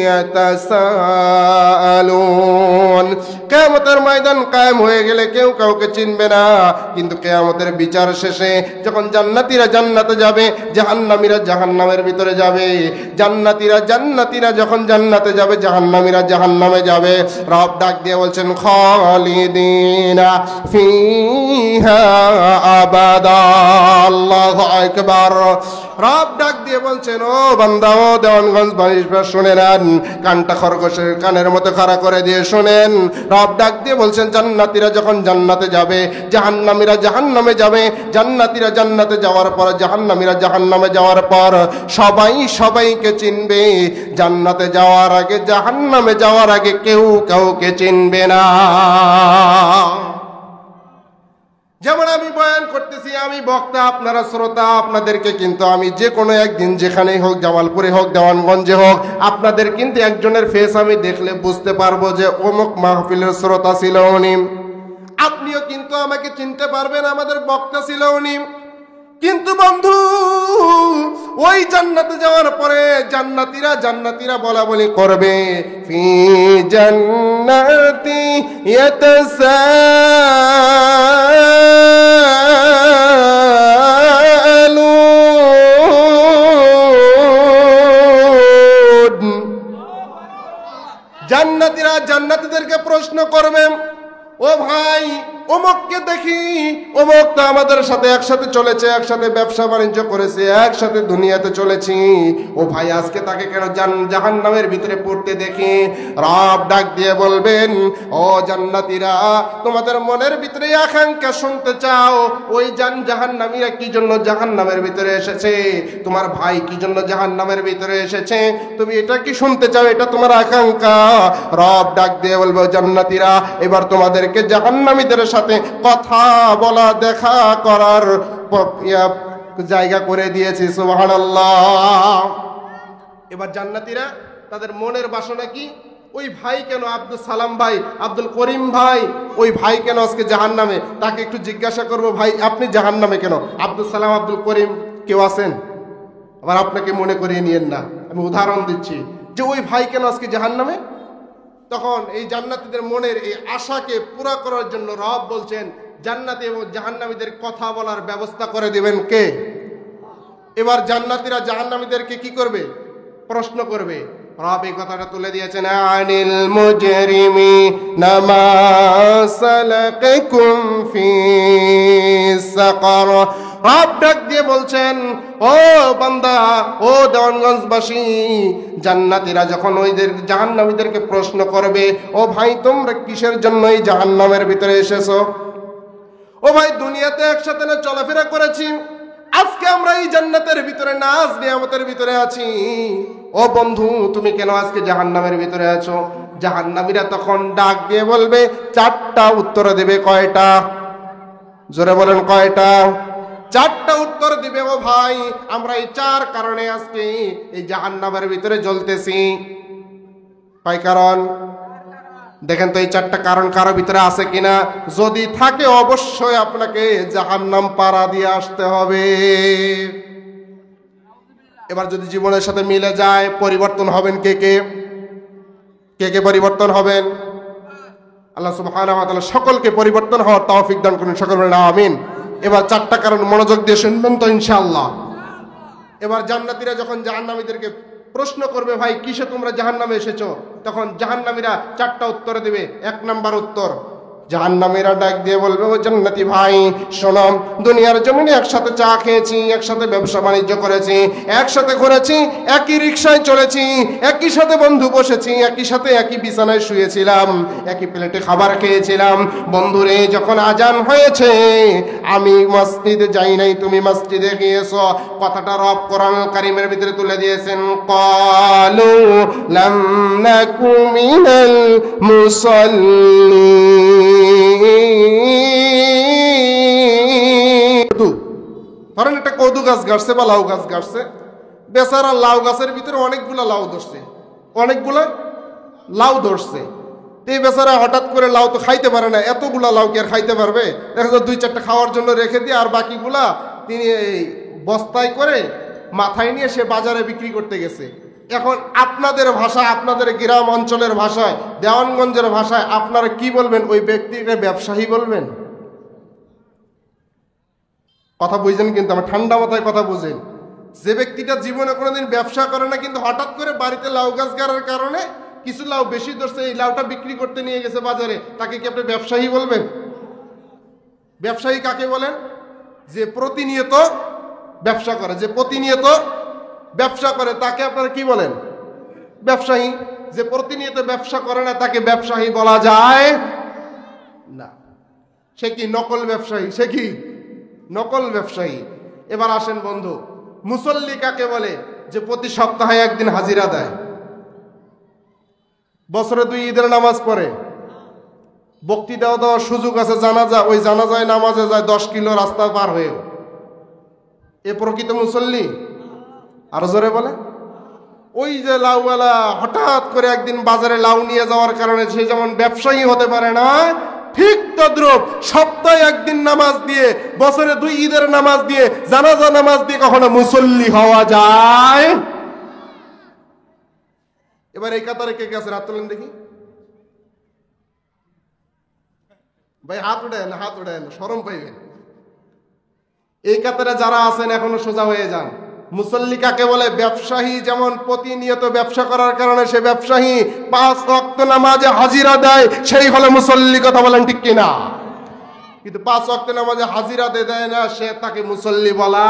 ইয়াতাসাআলুন। কিয়ামতের ময়দান কায়েম হয়ে গেলে কেউ কাউকে চিনবে না, কিন্তু কিয়ামতের বিচার শেষে যখন জান্নাতীরা জান্নাতে যাবে, জাহান্নামীরা জাহান্নামের ভিতরে যাবে, জান্নাতীরা যখন জান্নাতে যাবে, জাহান্নামীরা জাহান্নামে যাবে, রব ডাক দিয়ে বলছেন খালিদিনা ফিহা আবাদা। আল্লাহু আকবার। রব ডাক দিয়ে বলছেন ও বান্দা, ও দেওয়ানগঞ্জ বাড়ির শুনে নেন, কানটা খরগোশের কানের মতো খাড়া করে দিয়ে শোনেন। রব ডাক দিয়ে বলছেন জান্নাতীরা যখন জান্নাতে যাবে, জাহান্নামীরা জাহান্নামে যাবে, জান্নাতীরা জান্নাতে যাওয়ার পর, জাহান্নামীরা জাহান্নামে যাওয়ার পর সবাই সবাইকে চিনবে। জান্নাতে যাওয়ার আগে, জাহান্নামে যাওয়ার আগে কেউ কাউকে চিনবে না। যেমন আমি বয়ান করতেছি, আমি বক্তা, আপনারা শ্রোতা, আপনাদেরকে কিন্তু আমি যে কোনো একদিন যেখানেই হোক, জামালপুরে হোক, দেওয়ানগঞ্জে হোক, আপনাদের কিন্তু একজনের ফেস আমি দেখলে বুঝতে পারবো যে অমুক মাহফিলের শ্রোতা ছিল উনি। আপনিও কিন্তু আমাকে চিনতে পারবেন, আমাদের বক্তা ছিল উনি। কিন্তু বন্ধু, ওই জান্নাতে যাওয়ার পরে জান্নাতীরা বলা বলি করবে ফি জান্নাতি ইয়াতাসাআলুন। জান্নাতীরা জান্নাতীদেরকে প্রশ্ন করবে, ও ভাই অমুককে দেখি, অমুক তো আমাদের সাথে একসাথে চলেছে, একসাথে ব্যবসা বাণিজ্য করেছে, একসাথে দুনিয়াতে চলেছি, ও ভাই আজকে তাকে কেন জাহান্নামের ভিতরে পড়তে দেখি? রব ডাক দিয়ে বলবেন ও জান্নাতীরা, তোমাদের মনের ভিতরে আকাঙ্ক্ষা শুনতে চাও ওই জাহান্নামীরা কি জন্য জাহান্নামের ভিতরে এসেছে, তোমার ভাই কি জন্য জাহান্নামের ভিতরে এসেছে, তুমি এটা কি শুনতে চাও? এটা তোমার আকাঙ্ক্ষা। রব ডাক দিয়ে বলবে জান্নাতীরা, এবার তোমাদেরকে জাহান্নামীদের সাথে কথা বলা, দেখা করার জায়গা করে দিয়েছি। সুবহানাল্লাহ। এবার জান্নাতীরা তাদের মনের বাসনা কি? ওই ভাই কেন, আব্দুল সালাম ভাই, আব্দুল করিম ভাই, ওই ভাই কেন আজকে জাহান্নামে? তাকে একটু জিজ্ঞাসা করবো, ভাই আপনি জাহান্নামে কেন? আব্দুল সালাম, আব্দুল করিম কেউ আছেন? আবার আপনাকে মনে করিয়ে নিয়েন না, আমি উদাহরণ দিচ্ছি যে ওই ভাই কেন আজকে জাহান্নামে। তখন এই জান্নাতীদের মনের এই আশাকে পুরা করার জন্য রব বলছেন জান্নাতি এবং জাহান্নামীদের কথা বলার ব্যবস্থা করে দিবেন কে? এবার জান্নাতীরা জাহান্নামীদেরকে কি করবে? প্রশ্ন করবে। রব এই কথাটা তুলে দিয়েছেন, আনিল মুজরিমি নামা সালাকাকুম ফি সাকার। রব ডাক দিয়ে বলছেন, ও বান্দা, ও দেওয়ানগঞ্জবাসী, জান্নাতীরা যখন ওইদের জাহান্নামীদেরকে প্রশ্ন করবে, ও ভাই তোমরা কিসের জন্য এই জাহান্নামের ভিতরে এসেছো? ও ভাই দুনিয়াতে একসাথে না চলাফেরা করেছি, আজকে আমরা এই জান্নাতের ভিতরে নাজ নিয়ামতের ভিতরে আছি। ও বন্ধু তুমি কেন আজকে জাহান্নামের ভিতরে আছো? জাহান্নামীরা তখন ডাক দিয়ে বলবে, চারটা উত্তর দেবে। কয়টা? জোরে বলেন কয়টা? চারটা উত্তর দিবে। ও ভাই আমরা এই চার কারণে আজকে এই জাহান্নামের ভিতরে জ্বলতেছি। কয় কারণ? দেখেন তো এই চারটা কারণ কারো ভিতরে আছে কিনা। যদি থাকে অবশ্যই আপনাকে জাহান্নাম পাড়া দিয়ে আসতে হবে। এবার যদি জীবনের সাথে মিলে যায়, পরিবর্তন হবেন কে কে? কে কে পরিবর্তন হবেন? আল্লাহ সুবহানাহু ওয়া তাআলা সকলকে পরিবর্তন হওয়ার তৌফিক দান করুন। সকল বলেন আমিন। এবার চারটা কারণ মনোযোগ দিয়ে শুনবেন তো ইনশাআল্লাহ। এবার জান্নাতীরা যখন জাহান্নামীদেরকে প্রশ্ন করবে, ভাই কিসে তোমরা জাহান্নামে এসেছো, তখন জাহান্নামীরা চারটা উত্তর দেবে। এক নাম্বার উত্তর, জাহান্নামীরা ডাক দিয়ে বলবে, ও জান্নাতি ভাই শোনো, দুনিয়ার জমিনে একসাথে চা খেয়েছি, একসাথে ব্যবসা বাণিজ্য করেছি, একসাথে ঘুরেছি, একই রিকশায় চলেছি, একই সাথে বন্ধু বসেছি, একই সাথে একই বিছানায় শুয়েছিলাম, একই প্লেটে খাবার খেয়েছিলাম। বন্ধুরে যখন আজান হয়েছে আমি মসজিদে যাই নাই, তুমি মসজিদে গিয়েছো। কথাটা রব কোরআন কারীমের ভিতরে তুলে দিয়েছেন, ক্বালু লাম নাকু মিনাল মুসাল্লিন। ধরেন একটা কদু গাছ গাছছে বা লাউ গাছ গাছছে, বেচারা লাউ গাছের ভিতরে অনেকগুলা লাউ ধরছে, অনেকগুলা লাউ ধরছে। এই বেচারা হঠাৎ করে লাউ তো খাইতে পারে না, এতগুলা লাউ কি আর খাইতে পারবে? দেখা যায় দুই চারটা খাওয়ার জন্য রেখে দিয়ে আর বাকিগুলা তিনি এই বস্তায় করে মাথায় নিয়ে সে বাজারে বিক্রি করতে গেছে। এখন আপনাদের ভাষা, আপনাদের গ্রাম অঞ্চলের ভাষায়, দেওয়ানগঞ্জের ভাষায় আপনারা কি বলবেন? ওই ব্যক্তিকে ব্যবসায়ী বলবেন। কথা বুঝছেন? কিন্তু আমার ঠান্ডা মাথায় কথা বুঝেন। যে ব্যক্তিটা জীবনে কোনোদিন ব্যবসা করে না, কিন্তু হঠাৎ করে বাড়িতে লাউ গাছ গাড়ার কারণে কিছু লাউ বেশি ধরছে, এই লাউটা বিক্রি করতে নিয়ে গেছে বাজারে, তাকে কি আপনি ব্যবসায়ী বলবেন? ব্যবসায়ী কাকে বলেন? যে প্রতিনিয়ত ব্যবসা করে, যে প্রতিনিয়ত ব্যবসা করে তাকে আপনারা কি বলেন? ব্যবসায়ী। যে প্রতিনিয়ত ব্যবসা করে না তাকে ব্যবসায়ী বলা যায় না। সে কি নকল ব্যবসায়ী? সে কি নকল ব্যবসায়ী। এবার আসেন বন্ধু, মুসল্লি কাকে বলে? যে প্রতি সপ্তাহে একদিন হাজিরা দেয়, বছরে 2 ঈদের নামাজ পড়ে, বক্তৃতা দেওয়ার সুযোগ আছে, জানাজা, ওই জানাজায় নামাজে যায় 10 কিলো রাস্তা পার হয়ে। এ প্রকৃত মুসল্লি? আর জোরে বলে। ওই যে লাউওয়ালা হঠাৎ করে একদিন বাজারে লাউ নিয়ে যাওয়ার কারণে সে যেমন ব্যবসায়ী হতে পারে না, ঠিক তদ্রূপ সপ্তাহে একদিন নামাজ দিয়ে, বছরে 2 ঈদের নামাজ দিয়ে, জানাজা নামাজ দিয়ে কখনো মুসল্লি হওয়া যায়? এবার এই কাতারে কে গেছে? হাত তোলেন দেখি ভাই, হাত উঠেন, হাত উঠেন, শরম পাইবেন। এই কাতারে যারা আছেন এখনো সোজা হয়ে যান। মুসল্লি কাকে বলে? ব্যবসায়ী যেমন প্রতিনিয়ত ব্যবসা করার কারণে সে ব্যবসায়ী 5 ওয়াক্ত নামাজে হাজিরা দেয়, সেই হলো মুসল্লি। কথা বলেন ঠিক কিনা? কিন্তু 5 ওয়াক্ত নামাজে হাজিরা দেয় না, সে তাকে মুসল্লি বলা।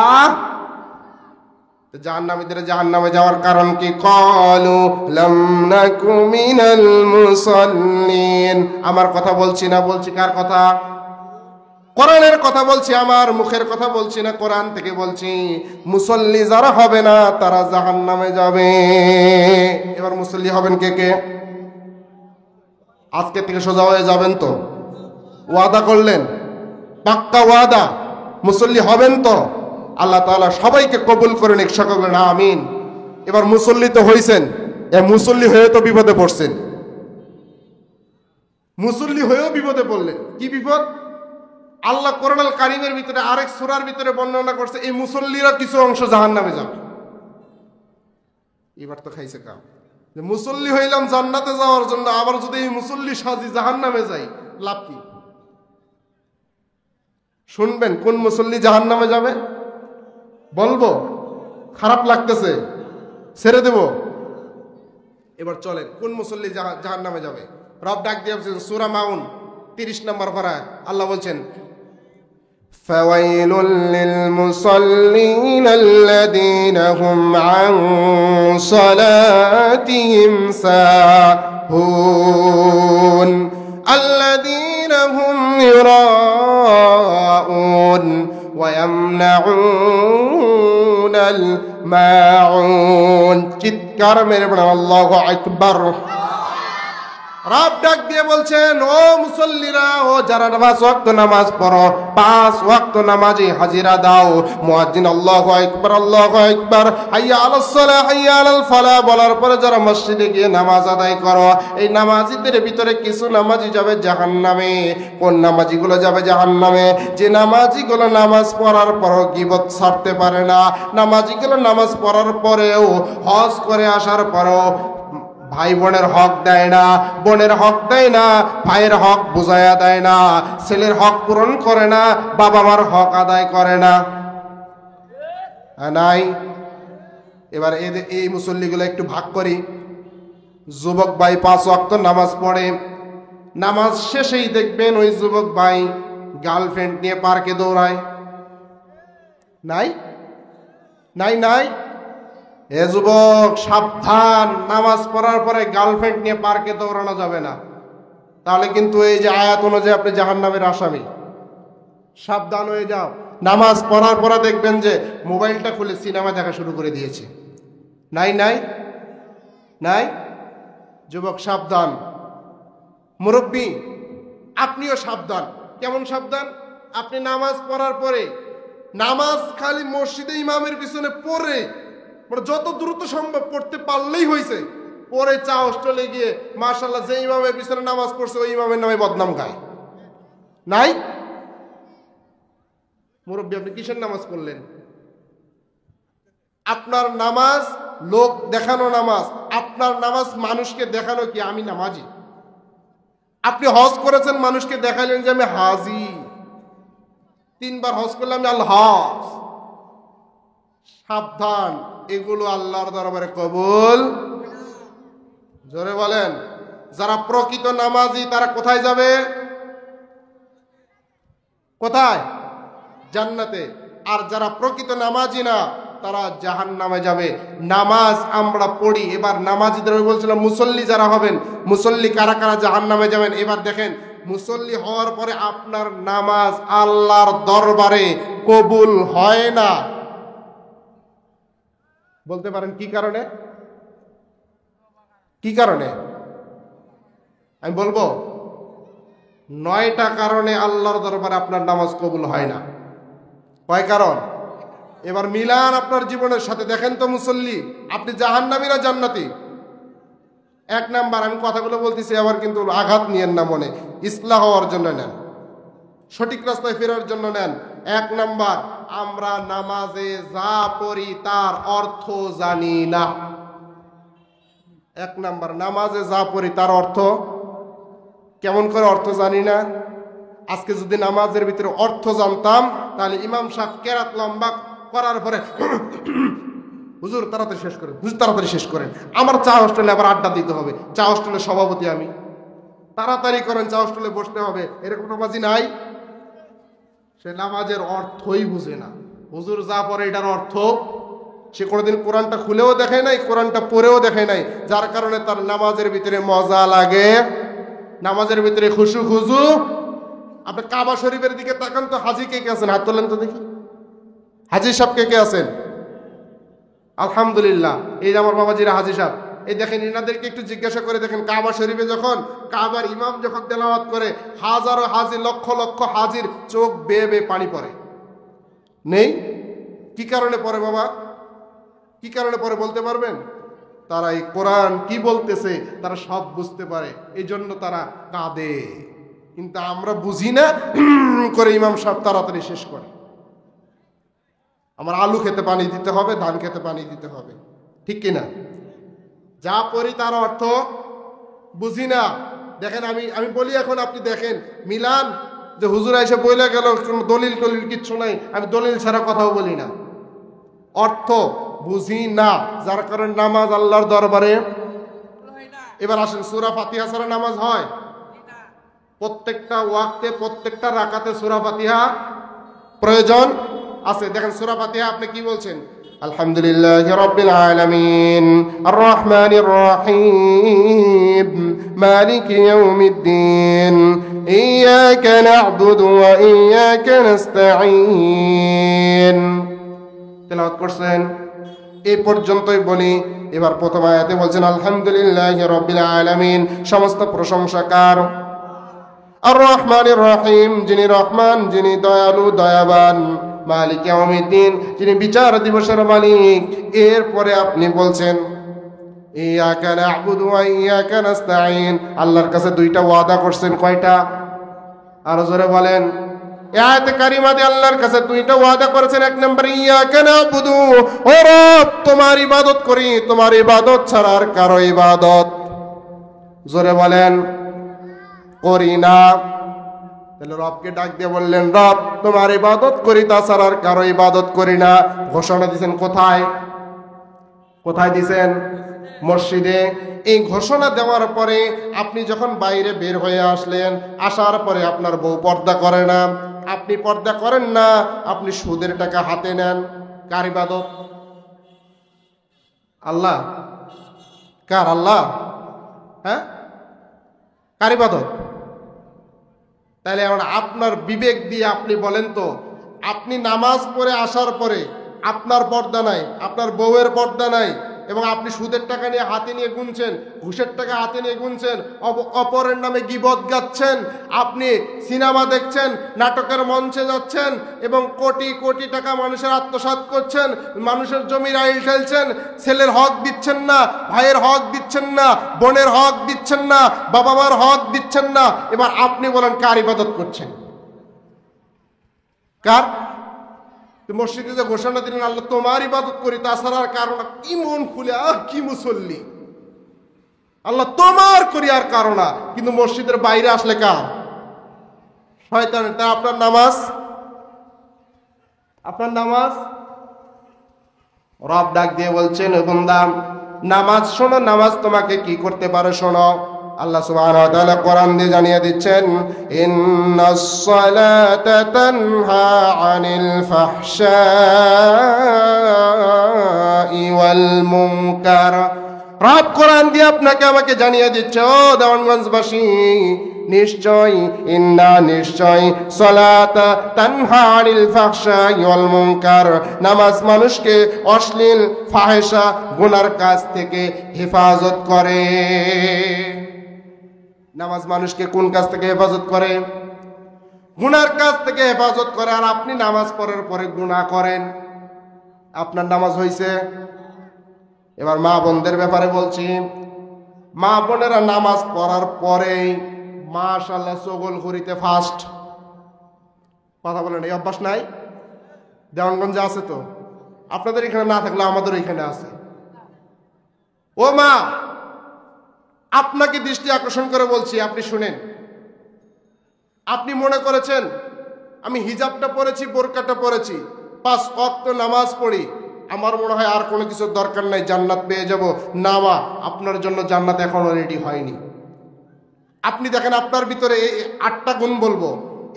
জাহান্নামীদের জাহান্নামে যাওয়ার কারণ কি? ক্বালু লাম নাকু মিনাল মুসাল্লিন। আমার কথা বলছি না, বলছি কার কথা? কোরআনের কথা বলছি, আমার মুখের কথা বলছি না, কোরআন থেকে বলছি। মুসল্লি যারা হবে না তারা জাহান্নামে যাবে। এবার মুসল্লি হবেন কে কে? আজকে থেকে সোজা হয়ে যাবেন তো? ওয়াদা করলেন, পাক্কা ওয়াদা, মুসল্লি হবেন তো? আল্লাহ তাআলা সবাইকে কবুল করে নিক, সকলে বলেন আমিন। এবার মুসল্লি তো হইছেন, মুসল্লি হয়ে তো বিপদে পড়ছেন। মুসল্লি হয়েও বিপদে পড়লেন। কি বিপদ? আল্লাহ কোরআনুল কারীমের ভিতরে আরেক সূরার ভিতরে বর্ণনা করছে, এই মুসল্লিরা কিছু অংশ জাহান্নামে যাবে। এবার তো খাইছে কাম, যে মুসল্লি হইলাম জান্নাতে যাওয়ার জন্য, আবার যদি এই মুসল্লি সাজি জাহান্নামে যাই, লাভ কি? শুনবেন কোন মুসল্লি জাহান্নামে যাবে? বলবো? খারাপ লাগতেছে? ছেড়ে দেব? এবার চলেন কোন মুসল্লি জাহান্নামে যাবে। রব ডাক দিয়ে বলছেন সূরা মাউন 30 নম্বর পারায় আল্লাহ বলছেন فويل للمصلين الذين هم عن صلاتهم ساهون الذين هم يراءون ويمنعون الماعون চিৎকার মেরে বলেন আল্লাহু আকবার। রব ডাক দিয়ে বলছেন ও মুসল্লিরা, ও যারা 5 ওয়াক্ত নামাজ পড়ো, 5 ওয়াক্ত নামাজে হাজিরা দাও। মুয়াজ্জিন আল্লাহু আকবার আল্লাহু আকবার হাইয়া আলাস সালাহ হাইয়া আলাল ফালাহ বলার পরে যারা মসজিদে গিয়ে নামাজ আদায় করো, এই নামাজীদের ভিতরে কিছু নামাজি যাবে জাহান্নামে। কোন নামাজিগুলো যাবে জাহান্নামে? যে নামাজিগুলো নামাজ পড়ার পরও গীবত ছাড়তে পারে না, নামাজিগুলো নামাজ পড়ার পরেও হজ করে আসার পরেও ভাই বোনের হক দেয় না, বোনের হক দেয় না, ভাইয়ের হক বুঝাইয়া দেয় না, ছেলের হক পূরণ করে না, বাবা মার হক আদায় করে না। নাই। এবার এই মুসল্লিগুলো একটু ভাগ করি। যুবক ভাই 5 ওয়াক্ত নামাজ পড়ে, নামাজ শেষেই দেখবেন ওই যুবক ভাই গার্লফ্রেন্ড নিয়ে পার্কে দৌড়ায়। নাই নাই নাই। এ যুবক সাবধান, নামাজ পড়ার পরে গার্লফ্রেন্ড নিয়ে পার্কে দৌড়ানো যাবে না, তাহলে কিন্তু এই যে আয়াত অনুযায়ী আপনি জাহান্নামের আসামি। সাবধান হয়ে যাও। নামাজ পড়ার পরে দেখবেন যে মোবাইলটা খুলে সিনেমা দেখা শুরু করে দিয়েছে। নাই নাই নাই। যুবক সাবধান। মুরব্বী আপনিও সাবধান। কেমন সাবধান? আপনি নামাজ পড়ার পরে নামাজ খালি মসজিদে ইমামের পিছনে পড়ে, মানে যত দ্রুত সম্ভব পড়তে পারলেই হয়েছে, পরে চা হোস্টেলে গিয়ে মাশাআল্লাহ যে ইমামের পিছনে নামাজ পড়ছে ওই ইমামের নামে বদনাম গায়। নাই। মুরব্বী আপনি কিসের নামাজ পড়লেন? আপনার নামাজ লোক দেখানো নামাজ, আপনার নামাজ মানুষকে দেখানো কি আমি নামাজি। আপনি হজ করেছেন, মানুষকে দেখালেন যে আমি হাজি। 3 বার হজ করলে আমি আল হজ। সাবধান, এগুলো আল্লাহর দরবারে কবুল। জোরে বলেন। যারা প্রকৃত নামাজি তারা কোথায় যাবে? কোথায়? জান্নাতে। আর যারা প্রকৃত নামাজি না তারা জাহান্নামে যাবে। নামাজ আমরা পড়ি, এবার নামাজিদের বলছিলাম মুসল্লি যারা হবেন, মুসল্লি কারা কারা জাহান্নামে যাবেন। এবার দেখেন মুসল্লি হওয়ার পরে আপনার নামাজ আল্লাহর দরবারে কবুল হয় না। বলতে পারেন কি কারণে? কি কারণে? আমি বলবো 9টা কারণে আল্লাহর দরবারে আপনার নামাজ কবুল হয় না। কয় কারণ? এবার মিলান আপনার জীবনের সাথে, দেখেন তো মুসল্লি আপনি জাহান্নামী না জান্নাতি। 1 নাম্বার, আমি কথাগুলো বলতেছি আবার কিন্তু আঘাত নিয়েন না মনে, ইসলাহ হওয়ার জন্য নেন, সঠিক রাস্তায় ফেরার জন্য নেন। 1 নাম্বার, আমরা নামাজে যা পড়ি তার অর্থ জানি না। 1 নাম্বার, নামাজে যা পড়ি তার অর্থ কেমন করে অর্থ জানি না। আজকে যদি নামাজের ভিতরে অর্থ জানতাম তাহলে ইমাম সাহেব কেরাত লম্বা করার পরে হুজুর তাড়াতাড়ি শেষ করেন, হুজুর তাড়াতাড়ি শেষ করেন, আমার চা হোস্টেলে আবার আড্ডা দিতে হবে, চা হোস্টেলের সভাপতি আমি, তাড়াতাড়ি করেন, চা হোস্টেলে বসতে হবে, এরকম নামাজি নাই। সে নামাজের অর্থই বুঝে না। হুজুর যা পড়ে এটার অর্থ সে কোনোদিন কোরআনটা খুলেও দেখে নাই, কোরআনটা পড়েও দেখে নাই, যার কারণে তার নামাজের ভিতরে মজা লাগে, নামাজের ভিতরে খুশু খুজু। আপনি কাবা শরীফের দিকে তাকান তো, হাজি কে কে আছেন? হাত তোলেন তো দেখি। হাজি সাহেব কে কে আছেন? আলহামদুলিল্লাহ, এই যে আমার বাবাজিরা হাজি সাহেব, এই দেখেন এনাদেরকে একটু জিজ্ঞাসা করে দেখেন, কাবা শরীফে যখন কাবার ইমাম যখন তেলাওয়াত করে হাজারো হাজি, লক্ষ লক্ষ হাজির চোখ বেয়ে বেয়ে পানি পড়ে নেই? কি কারণে পড়ে বাবা? কি কারণে পড়ে বলতে পারবেন? তারা এই কোরআন কি বলতেছে তারা সব বুঝতে পারে, এই জন্য তারা কাঁদে। কিন্তু আমরা বুঝি না করে ইমাম সাহেব তাড়াতাড়ি শেষ করে। আমার আলু খেতে পানি দিতে হবে, ধান খেতে পানি দিতে হবে, ঠিক কিনা? যা পড়ি তার অর্থ বুঝি না। দেখেন আমি বলি এখন, আপনি দেখেন মিলান যে হুজুর এসে বইলে গেল, দলিল টলিল কিচ্ছু নাই, আমি দলিল ছাড়া কথাও বলি না, অর্থ বুঝি না, যার কারণে নামাজ আল্লাহর দরবারে এবার আসেন, সূরা ফাতিহা ছাড়া নামাজ হয়? প্রত্যেকটা ওয়াক্তে প্রত্যেকটা রাকাতে সূরা ফাতিহা প্রয়োজন আছে। দেখেন সূরা ফাতিহা আপনি কি বলছেন? আলহামদুলিল্লাহি রাব্বিল আলামিন আর রহমানির রহিম মালিকি ইয়াউমিদ্দিন ইয়াকা না'বুদু ওয়া ইয়াকা নাস্তাঈন। তেলাওয়াত করছেন, এই পর্যন্তই বলি। এবার প্রথম আয়াতে বলছেন আলহামদুলিল্লাহি রাব্বিল আলামিন, সমস্ত প্রশংসা কার? আর রহমানির রহিম, যিনি রহমান, যিনি দয়ালু দয়াবান, মালিক ইয়াউমিদ্দিন, যিনি বিচার দিবসের মালিক। এরপরে আপনি বলছেন ইয়াকা না'বুদু ওয়া ইয়াকা নাস্তাঈন, আল্লাহর কাছে দুইটা ওয়াদা করছেন। কয়টা? আরো জোরে বলেন। আয়াতে কারিমাতে আল্লাহর কাছে দুইটা ওয়াদা করেছেন। এক নম্বর ইয়াকা না'বুদু, ও রব তোমার ইবাদত করি, তোমার ইবাদত ছাড়া আর কারো ইবাদত, জোরে বলেন, করি না। তাহলে রবকে ডাক দিয়ে বললেন রব তোমার ইবাদত করি, তাছাড়া আর কারো ইবাদত করি না। ঘোষণা দিয়েছেন কোথায়? কোথায় দিয়েছেন? মসজিদে। এই ঘোষণা দেওয়ার পরে আপনি যখন বাইরে বের হয়ে আসলেন, আসার পরে আপনার বউ পর্দা করে না, আপনি পর্দা করেন না, আপনি সুদের টাকা হাতে নেন, কার ইবাদত? আল্লাহ। কার? আল্লাহ। হ্যাঁ, কার ইবাদত? তাহলে এখন আপনার বিবেক দিয়ে আপনি বলেন তো, আপনি নামাজ পড়ে আসার পরে আপনার পর্দা নাই, আপনার বউয়ের পর্দা নাই, এবং আপনি সুদের টাকা নিয়ে হাতে নিয়ে গুনছেন, ঘুষের টাকা হাতে নিয়ে গুনছেন, অপরের নামে গীবত গাচ্ছেন, আপনি সিনেমা দেখছেন, নাটকের মঞ্চে যাচ্ছেন এবং কোটি কোটি টাকা মানুষের আত্মসাৎ করছেন, মানুষের জমির আইল ঠেলছেন, ছেলের হক দিচ্ছেন না, ভাইয়ের হক দিচ্ছেন না, বোনের হক দিচ্ছেন না, বাবা মার হক দিচ্ছেন না। এবার আপনি বলেন কার ইবাদত করছেন? কার? মসজিদে যে ঘোষণা দিলেন আল্লাহ তোমার ইবাদত করি, তাছাড়া আর কারণ, কি মন খুলে কি মুসল্লি, আল্লাহ তোমার করি আর কারণ না। কিন্তু মসজিদের বাইরে আসলে কার? শয়তানের। তা আপনার নামাজ, আপনার নামাজ। রব ডাক দিয়ে বলছেন বান্দা নামাজ শোনো, নামাজ তোমাকে কি করতে পারে শোনো। আল্লাহ সুবহানাহু ওয়া তাআলা কোরআন দিয়ে জানিয়ে দিচ্ছেন ইন্নাস সালাতা তানহা আনিল ফাহশাই ওয়াল মুনকার। রব কোরআন দিয়ে আপনাকে আমাকে জানিয়ে দিচ্ছে, ও দেওয়ানগঞ্জবাসী, নিশ্চয় নিশ্চয় সালাতা তানহা আনিল ফাহশাই ওয়াল মুনকার, নামাজ মানুষকে অশ্লীল ফাহেশা গুনার কাজ থেকে হেফাজত করে। নামাজ মানুষকে কোন কাজ থেকে হেফাজত করে? গুনার কাজ থেকে হেফাজত করে। আর আপনি নামাজ পড়ার পরে গুনাহ করেন, আপনার নামাজ হয়েছে? এবার মা বোনদের ব্যাপারে বলছি। মা বোনেরা নামাজ পড়ার পরেই মাশাআল্লাহ চগলখড়িতে ফাস্ট। কথা বলেন, এই অভ্যাস নাই? দেওয়ানগঞ্জে আছে তো, আপনাদের এখানে না থাকলে আমাদের এখানে আছে। ও মা, আপনাকে দৃষ্টি আকর্ষণ করে বলছি, আপনি শুনেন। আপনি মনে করেছেন আমি হিজাবটা পরেছি, বোরকাটা পরেছি, 5 ওয়াক্ত নামাজ পড়ি, আমার মনে হয় আর কোনো কিছুর দরকার নাই, জান্নাত পেয়ে যাব। না মা, আপনার জন্য জান্নাত এখনো রেডি হয়নি। আপনি দেখেন আপনার ভিতরে এই 8টা গুণ বলবো,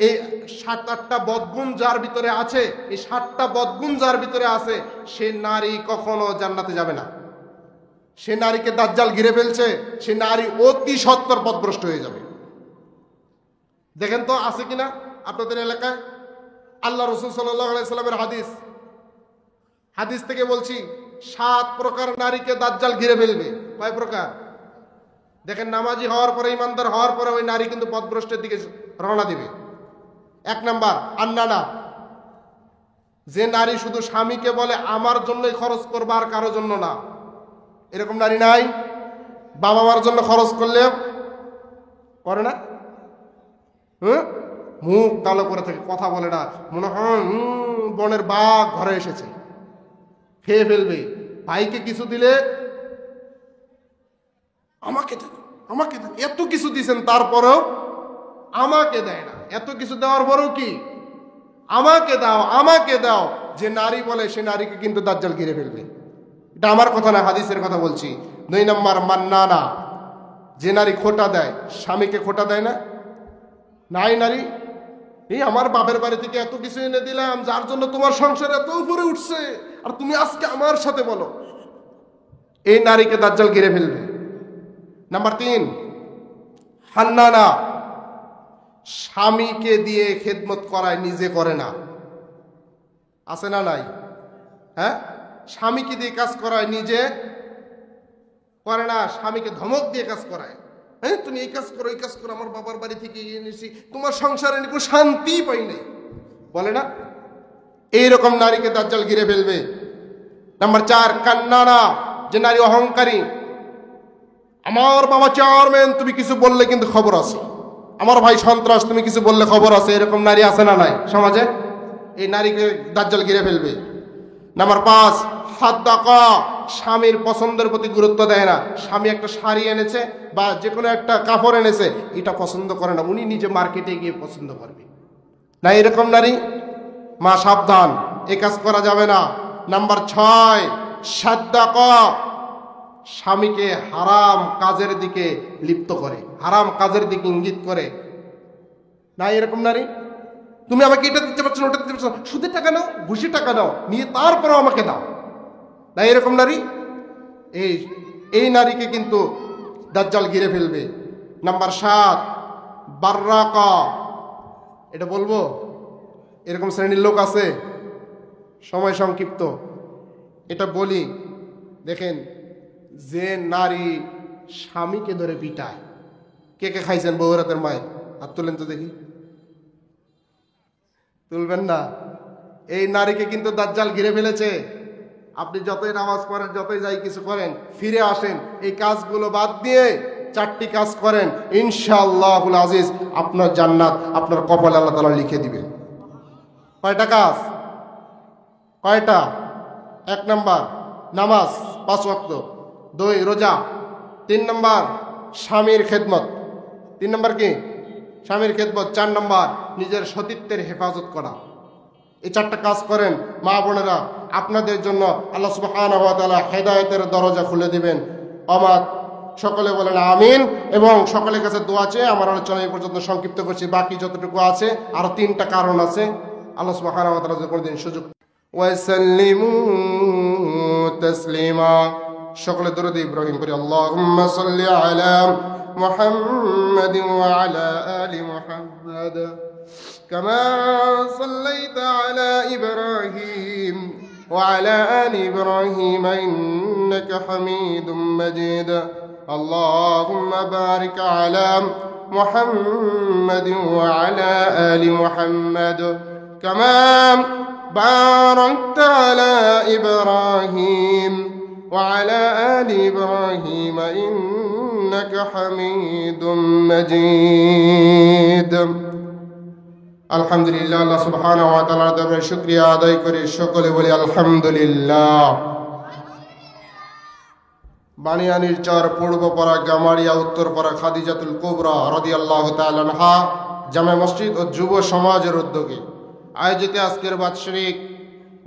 এই 7-8টা বদগুণ যার ভিতরে আছে, এই 7টা বদগুণ যার ভিতরে আছে, সে নারী কখনো জান্নাতে যাবে না। সে নারীকে দাজ্জাল ঘিরে ফেলছে, সে নারী অতি সত্বর পথভ্রষ্ট হয়ে যাবে। দেখেন তো আছে কিনা আপনাদের এলাকায়। আল্লাহ রাসূল সাল্লাল্লাহু আলাইহি সাল্লামের হাদিস থেকে বলছি, 7 প্রকার নারীকে দাজ্জাল ঘিরে ফেলবে। কয় প্রকার? দেখেন, নামাজি হওয়ার পরে, ইমানদার হওয়ার পরে ওই নারী কিন্তু পথভ্রষ্টের দিকে রওনা দিবে। 1 নাম্বার আন্নানা, যে নারী শুধু স্বামীকে বলে আমার জন্যই খরচ করবা আর কারো জন্য না। এরকম নারী নাই? বাবা মার জন্য খরচ করলে করে না, মুখ কালো করে থাকে, কথা বলে না, মনে হয় বনের বাঘ ঘরে এসেছে, খেয়ে ফেলবে। ভাইকে কিছু দিলে আমাকে দেন, আমাকে দেন, এত কিছু দিছেন তারপরেও আমাকে দেয় না। এত কিছু দেওয়ার পরেও কি আমাকে দাও, আমাকে দাও। যে নারী বলে সে নারীকে কিন্তু দাজ্জাল ঘিরে ফেলবে। এটা আমার কথা না, হাদিসের কথা বলছি। 2 নম্বর মান্নানা, যে নারী খোটা দেয়, স্বামীকে খোটা দেয় না? নাই নারী, এই আমার বাপের বাড়ি থেকে এত কিছু এনে দিলাম, যার জন্য তোমার সংসার এত উপরে উঠছে, আর তুমি আজকে আমার সাথে বলো। এই নারীকে দাজ্জাল ঘিরে ফেলবে। নাম্বার 3, হান্নানা, স্বামীকে দিয়ে খেদমত করায়, নিজে করে না। আছে না নাই? হ্যাঁ, স্বামীকে দিয়ে কাজ করায়, নিজে করে না। স্বামীকে ধমক দিয়ে কাজ করায়, হ্যাঁ তুমি এই কাজ করো, এই কাজ করো, আমার বাবার বাড়ি থেকে এনেছি, তোমার সংসারে কোনো শান্তি পাই নাই, বলে না? এইরকম নারীকে দাজ্জাল ঘিরে ফেলবে। নাম্বার 4, কান্নানা, যে নারী অহংকারী। আমার বাবা চেয়ারম্যান, তুমি কিছু বললে কিন্তু খবর আছে। আমার ভাই সন্ত্রাস, তুমি কিছু বললে খবর আছে। এরকম নারী আছে না নাই সমাজে? এই নারীকে দাজ্জাল ঘিরে ফেলবে। নাম্বার 5, হাদ্দাকা, স্বামীর পছন্দের প্রতি গুরুত্ব দেয় না। স্বামী একটা শাড়ি এনেছে বা যে কোনো একটা কাপড় এনেছে, এটা পছন্দ করে না, উনি নিজে মার্কেটে গিয়ে পছন্দ করবে না। এরকম নারী, মা সাবধান, এ কাজ করা যাবে না। নাম্বার 6, সাদ্দাকা, স্বামীকে হারাম কাজের দিকে লিপ্ত করে, হারাম কাজের দিকে ইঙ্গিত করে। না এরকম নারী, তুমি আমাকে এটা দিতে পারছো না, ওটা দিতে পারছো না, সুদের টাকা নাও, ঘুষি টাকা নাও, নিয়ে তারপরেও আমাকে দাও। না এরকম নারী, এই নারীকে কিন্তু দাজ্জাল ঘিরে ফেলবে। নাম্বার 7, বাররাকা, এটা বলবো, এরকম শ্রেণীর লোক আছে, সময় সংক্ষিপ্ত, এটা বলি। দেখেন, যে নারী স্বামীকে ধরে পিটায়, কে কে খাইছেন বউরাতের মায়ের? হাত তুলেন তো দেখি। তুলবেন না? এই নারীকে কিন্তু দাজ্জাল ঘিরে ফেলেছে। আপনি যতই নামাজ পড়েন, যতই যাই কিছু করেন, ফিরে আসেন, এই কাজগুলো বাদ দিয়ে 4টি কাজ করেন, ইনশাআল্লাহুল আজিজ আপনার জান্নাত আপনার কপালে আল্লাহ তাআলা লিখে দিবেন। কয়টা কাজ? কয়টা? 1 নাম্বার নামাজ 5 ওয়াক্ত, 2 রোজা, 3 নাম্বার স্বামীর খেদমত, 3 নাম্বার কি? স্বামীর খেদমত, 4 নাম্বার নিজের সতীত্বের হেফাজত করা। এই 4টা কাজ করেন মা বোনেরা, আপনাদের জন্য আল্লাহ সুবহানাহু ওয়া তাআলা হেদায়েতের দরজা খুলে দিবেন। অমাত সকলে বলেন আমিন। এবং সকলের কাছে দোয়া চেয়ে আমার আলোচনা এই পর্যন্ত সংক্ষিপ্ত করছি। বাকি যতটুকু আছে, আরো 3টা কারণ আছে, আল্লাহ সুবহানাহু ওয়া তাআলা যদি কোনোদিন সুযোগ। ওয়াসাল্লিমু তাসলিমা, সকলে দরুদ ইব্রাহিম করি। আল্লাহুম্মা সাল্লি আলা মুহাম্মাদ ওয়া আলা আলি মুহাম্মাদ كما صليت على إبراهيم وعلى آل إبراهيم إنك حميد مجيد. اللهم بارك على محمد وعلى آل محمد كما باركت على إبراهيم وعلى آل إبراهيم إنك حميد مجيد. আলহামদুলিল্লাহ, আল্লাহ সুবহানাহু ওয়া তাআলার দরবারে শুকরিয়া আদায় করে সকলে বলি আলহামদুলিল্লাহ। বানিয়ানীর চর, পূর্বপাড়া, গামারিয়া, উত্তরপাড়া খাদিজাতুল কুবরা রাদিয়াল্লাহু তাআলা আনহা জামে মসজিদ ও যুব সমাজের উদ্যোগে আয়োজিত আজকের বাৎসরিক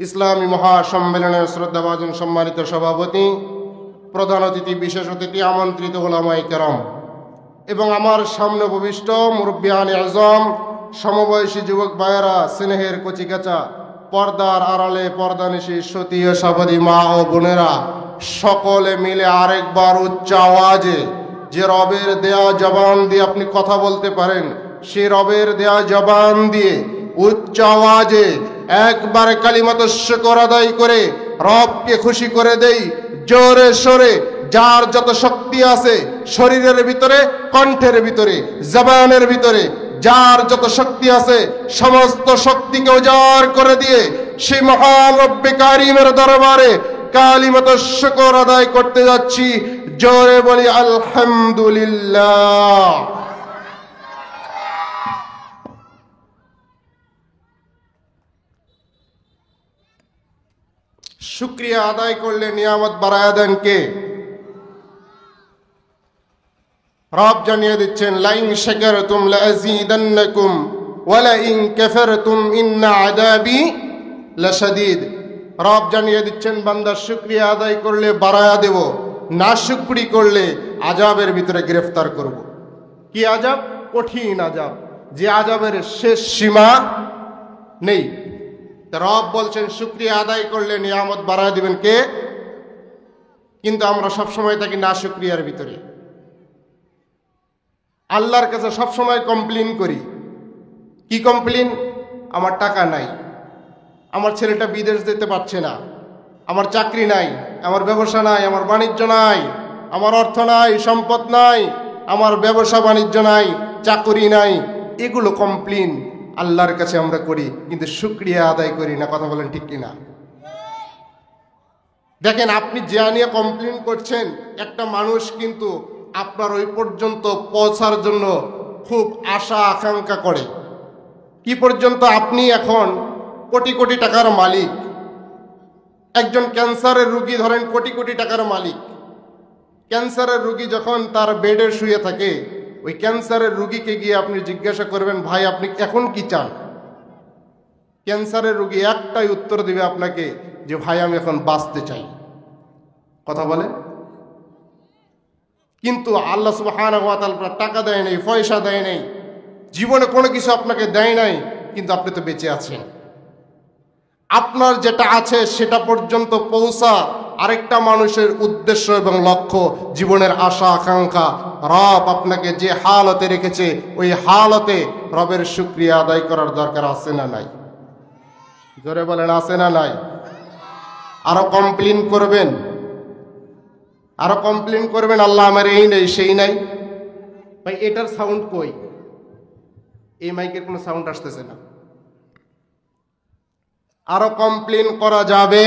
ইসলামী মহাসম্মেলনের শ্রদ্ধাভাজন সম্মানিত সভাপতি, প্রধান অতিথি, বিশেষ অতিথি, আমন্ত্রিত উলামায়ে কেরাম এবং আমার সামনে উপবিষ্ট মুরব্বিয়ানে আজম, সমবয়সী যুবক ভাইয়েরা, স্নেহের কচিকাচা, পর্দার আড়ালে পর্দানিশী সতী ও সাবধানী মা ও বোনেরা, সকলে মিলে আরেকবার উচ্চ আওয়াজে, যে রবের দেয়া জবান দিয়ে আপনি কথা বলতে পারেন, সে রবের দেয়া জবান দিয়ে উচ্চ আওয়াজে একবার কালিমাতুশ শুকর আদায় করে রবকে খুশি করে দেই জোরে সোরে। যার যত শক্তি আছে শরীরের ভিতরে, কণ্ঠের ভিতরে, জবানের ভিতরে, যার যত শক্তি আছে সমস্ত শক্তিকে উজাড় করে দিয়ে সেই মহান রব্বে কারিমের দরবারে কালিমাতুশ শুকর আদায় করতে যাচ্ছি। জোরে বলি আলহামদুলিল্লাহ। শুকরিয়া আদায় করলে নিয়ামত বাড়ায়া দেন কে? রব জানিয়ে দিচ্ছেন, লাইন শাকারতুম লাযীদান্নাকুম ওয়া লাইন কাফারতুম ইন্না আযাবি লাশাদীদ। রব জানিয়ে দিচ্ছেন, বান্দা শুকরিয়া আদায় করলে বাড়ায়া দেব, নাশুকরি করলে আযাবের ভিতরে গ্রেফতার করব। কি আযাব? কঠিন আযাব, যে আযাবের শেষ সীমা নেই। রব বলছেন শুকরিয়া আদায় করলে নিয়ামত বাড়ায় দিবেন কে? কিন্তু আমরা সবসময় থাকি নাশুকরিয়ার ভিতরে। আল্লাহর কাছে সবসময় কমপ্লেন করি। কি কমপ্লেন? আমার টাকা নাই, আমার ছেলেটা বিদেশ যেতে পারছে না, আমার চাকরি নাই, আমার ব্যবসা নাই, আমার বাণিজ্য নাই, আমার অর্থ নাই, সম্পদ নাই, আমার ব্যবসা বাণিজ্য নাই, চাকরি নাই। এগুলো কমপ্লেন আল্লাহর কাছে আমরা করি, কিন্তু শুকরিয়া আদায় করি না। কথা বলেন ঠিক কিনা? দেখেন, আপনি যা নিয়ে কমপ্লেন করছেন, একটা মানুষ কিন্তু আপনার ওই পর্যন্ত পৌঁছার জন্য খুব আশা আকাঙ্ক্ষা করে। কি পর্যন্ত? আপনি এখন কোটি কোটি টাকার মালিক, একজন ক্যান্সারের রোগী ধরেন কোটি কোটি টাকার মালিক। ক্যান্সারের রোগী যখন তার বেডে শুয়ে থাকে, ওই ক্যান্সারের রোগীকে গিয়ে আপনি জিজ্ঞাসা করবেন, ভাই আপনি এখন কি চান? ক্যান্সারের রোগী একটাই উত্তর দিবে আপনাকে, যে ভাই আমি এখন বাঁচতে চাই। কথা বলে। কিন্তু আল্লাহ সুবহানাহু ওয়া তাআলা টাকা দেয় নাই, পয়সা দেয় নাই, জীবনে কোনো কিছু আপনাকে দেয় নাই, কিন্তু আপনি তো বেঁচে আছেন। আপনার যেটা আছে সেটা পর্যন্ত পৌঁছা আরেকটা মানুষের উদ্দেশ্য এবং লক্ষ্য, জীবনের আশা আকাঙ্ক্ষা। রব আপনাকে যে হালতে রেখেছে, ওই হালতে রবের শুকরিয়া আদায় করার দরকার আছে না নাই? জোরে বলেন, আছে না নাই? আরো কমপ্লেন করবেন, আরো কমপ্লেন করবেন, আল্লাহ আমার এই নেই সেই নাই। ভাই এটার সাউন্ড কই? এই মাইকের কোনো সাউন্ড আসতেছে না। আরো কমপ্লেন করা যাবে,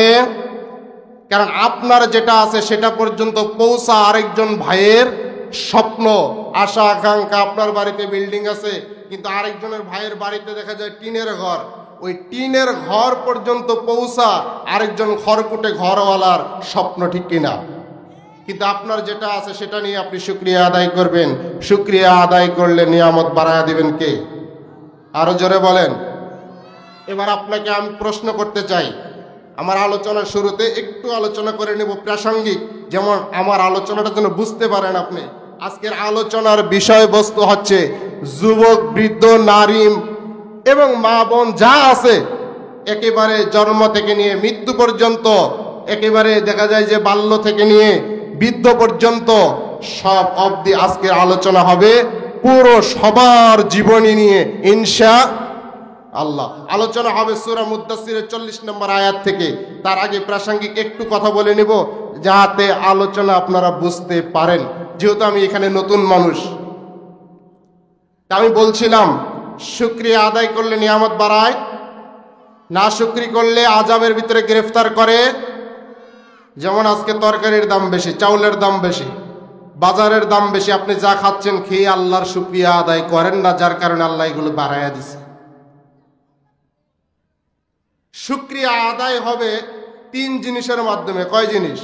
কারণ আপনার যেটা আছে সেটা পর্যন্ত পৌঁছা আরেকজন ভাইয়ের স্বপ্ন, আশা আকাঙ্ক্ষা। আপনার বাড়িতে বিল্ডিং আছে, কিন্তু আরেকজনের ভাইয়ের বাড়িতে দেখা যায় টিনের ঘর। ওই টিনের ঘর পর্যন্ত পৌঁছা আরেকজন খড়কুটে ঘরওয়ালার স্বপ্ন, ঠিক কিনা? কিন্তু আপনার যেটা আছে সেটা নিয়ে আপনি শুকরিয়া আদায় করবেন। শুকরিয়া আদায় করলে নিয়ামত বাড়ায় দিবেন কে? আরো জোরে বলেন। এবার আপনাকে আমি প্রশ্ন করতে চাই, আমার আলোচনার শুরুতে একটু আলোচনা করে নেব প্রাসঙ্গিক, যেমন আমার আলোচনাটা যেন বুঝতে পারেন আপনি। আজকের আলোচনার বিষয়বস্তু হচ্ছে যুবক, বৃদ্ধ, নারী এবং মা বোন যা আছে, একেবারে জন্ম থেকে নিয়ে মৃত্যু পর্যন্ত, একেবারে দেখা যায় যে বাল্য থেকে নিয়ে বৃদ্ধ পর্যন্ত সব অবধি আজকের আলোচনা হবে। পুরো সবার জীবনী নিয়ে ইনশাআল্লাহ আলোচনা হবে সূরা মুদ্দাসসিরের 40 নম্বর আয়াত থেকে। তার আগে প্রাসঙ্গিক একটু কথা বলে নেব, যাতে আলোচনা আপনারা বুঝতে পারেন, যেহেতু আমি এখানে নতুন মানুষ। আমি বলছিলাম শুকরিয়া আদায় করলে নিয়ামত বাড়ায়, না শুকরি করলে আযাবের ভিতরে গ্রেফতার করে। যেমন আজকে তরকারির দাম বেশি, চাউলের দাম বেশি, বাজারের দাম বেশি, আপনি যা খাচ্ছেন খেয়ে আল্লাহর শুকরিয়া আদায় করেন না, যার কারণে আল্লাহ এগুলো বাড়াইয়া দিছে। শুকরিয়া আদায় হবে 3 জিনিসের মাধ্যমে। কয় জিনিস?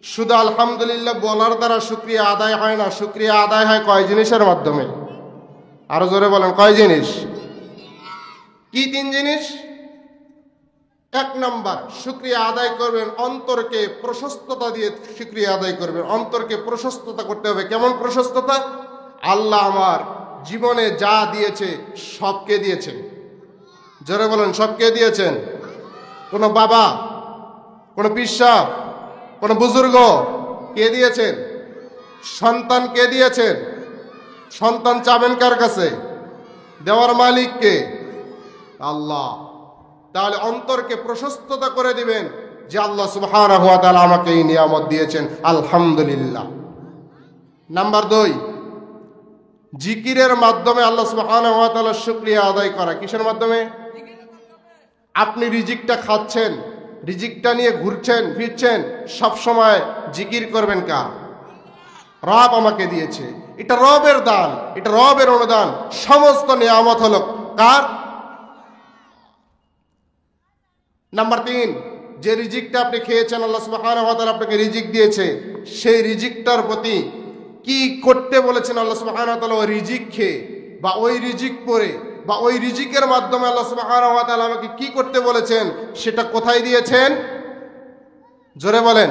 শুধু আলহামদুলিল্লাহ বলার দ্বারা শুকরিয়া আদায় হয় না, শুকরিয়া আদায় হয় কয় জিনিসের মাধ্যমে? আরো জোরে বলেন, কয় জিনিস? কি 3 জিনিস? 1 নাম্বার, শুকরিয়া আদায় করবেন অন্তরকে প্রশস্ততা দিয়ে। শুকরিয়া আদায় করবেন, অন্তরকে প্রশস্ততা করতে হবে। কেমন প্রশস্ততা? আল্লাহ আমার জীবনে যা দিয়েছে সবকে দিয়েছেন। জোরে বলেন, সবকে দিয়েছেন। কোনো বাবা, কোনো পীর সাহেব, কোনো বুজুর্গ কে দিয়েছেন? সন্তান কে দিয়েছেন? সন্তান চাবেন কার কাছে? দেওয়ার মালিক কে? আল্লাহ। তাহলে অন্তরকে প্রশস্ততা করে দিবেন যে আল্লাহ সুবহানাহু ওয়া তাআলা আমাকে এই নিয়ামত দিয়েছেন, আলহামদুলিল্লাহ। নাম্বার 2, জিকিরের মাধ্যমে আল্লাহ সুবহানাহু ওয়া তাআলার শুকরিয়া আদায় করা। কিসের মাধ্যমে? আপনি রিজিকটা খাচ্ছেন, রিজিকটা নিয়ে ঘুরছেন ফিরছেন, সব সময় জিকির করবেন কার? রব আমাকে দিয়েছে, এটা রবের দান, এটা রবের অনুদান। সমস্ত নিয়ামত হলো কার? নাম্বার 3, যে রিজিকটা আপনি খেয়েছেন, আল্লাহ সুবহানাহু ওয়া তাআলা আপনাকে রিজিক দিয়েছে, সেই রিজিকটার প্রতি কি করতে বলেছেন আল্লাহ সুবহানাহু ওয়া তাআলা? ওই রিজিক খেয়ে বা ওই রিজিক পড়ে বা ওই রিজিকের মাধ্যমে আল্লাহ সুবহানাহু ওয়া তাআলা আমাকে কি করতে বলেছেন, সেটা কোথায় দিয়েছেন? জোরে বলেন।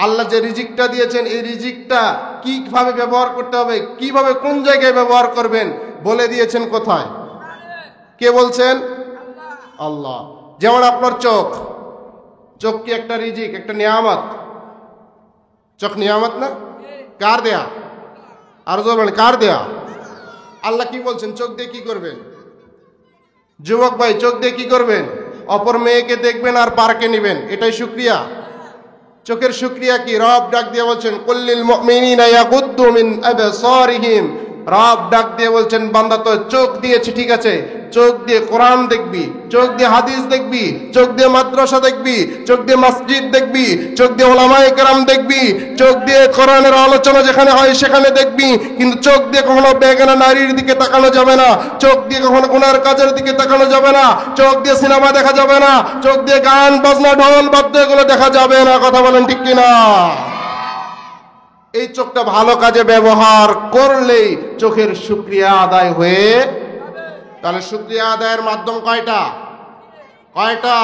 আল্লাহ যে রিজিকটা দিয়েছেন এই রিজিকটা কিভাবে ব্যবহার করতে হবে, কিভাবে কোন জায়গায় ব্যবহার করবেন বলে দিয়েছেন কোথায়? কে বলছেন? আল্লাহ। যেমন আপনার চোখ, চোখ কি একটা রিজিক, একটা নিয়ামত? চোখ নিয়ামত না? কার দেয়া? আর জোর বলেন, কার দেয়া? আল্লাহ কি বলছেন? চোখ দিয়ে কি করবেন? যুবক ভাই, চোখ দিয়ে কি করবেন? অপর মেয়েকে দেখবেন আর পার্কে নেবেন, এটাই শুকরিয়া? চোখের শুকরিয়া কি? রব ডাক দিয়ে বলছেন কুল্লিল মুমিনিনা ইয়াগুদ্দু মিন আবসারিহিম। রব ডাক দিয়ে বলছেন বান্দা তো চোখ দিয়েছি, ঠিক আছে, চোখ দিয়ে কোরআন দেখবি, চোখ দিয়ে হাদিস দেখবি, চোখ দিয়ে মাদ্রাসা দেখবি, চোখ দিয়ে মসজিদ দেখবি, চোখ দিয়ে উলামায়ে কেরাম দেখবি, চোখ দিয়ে কোরআনের আলোচনা যেখানে হয় সেখানে দেখবি। কিন্তু চোখ দিয়ে কখনো বেগানা নারীর দিকে তাকানো যাবে না, চোখ দিয়ে কখনো গুনার কাজের দিকে তাকানো যাবে না, চোখ দিয়ে সিনেমা দেখা যাবে না, চোখ দিয়ে গান বাজনা ঢোল বাদ্য এগুলো দেখা যাবে না। কথা বলেন ঠিক কিনা? এই চোখটা ভালো কাজে ব্যবহার করলেই চোখের শুকরিয়া আদায় হয়ে। তাহলে শুকরিয়া আদায়ের মাধ্যম কয়টা? কয়টা?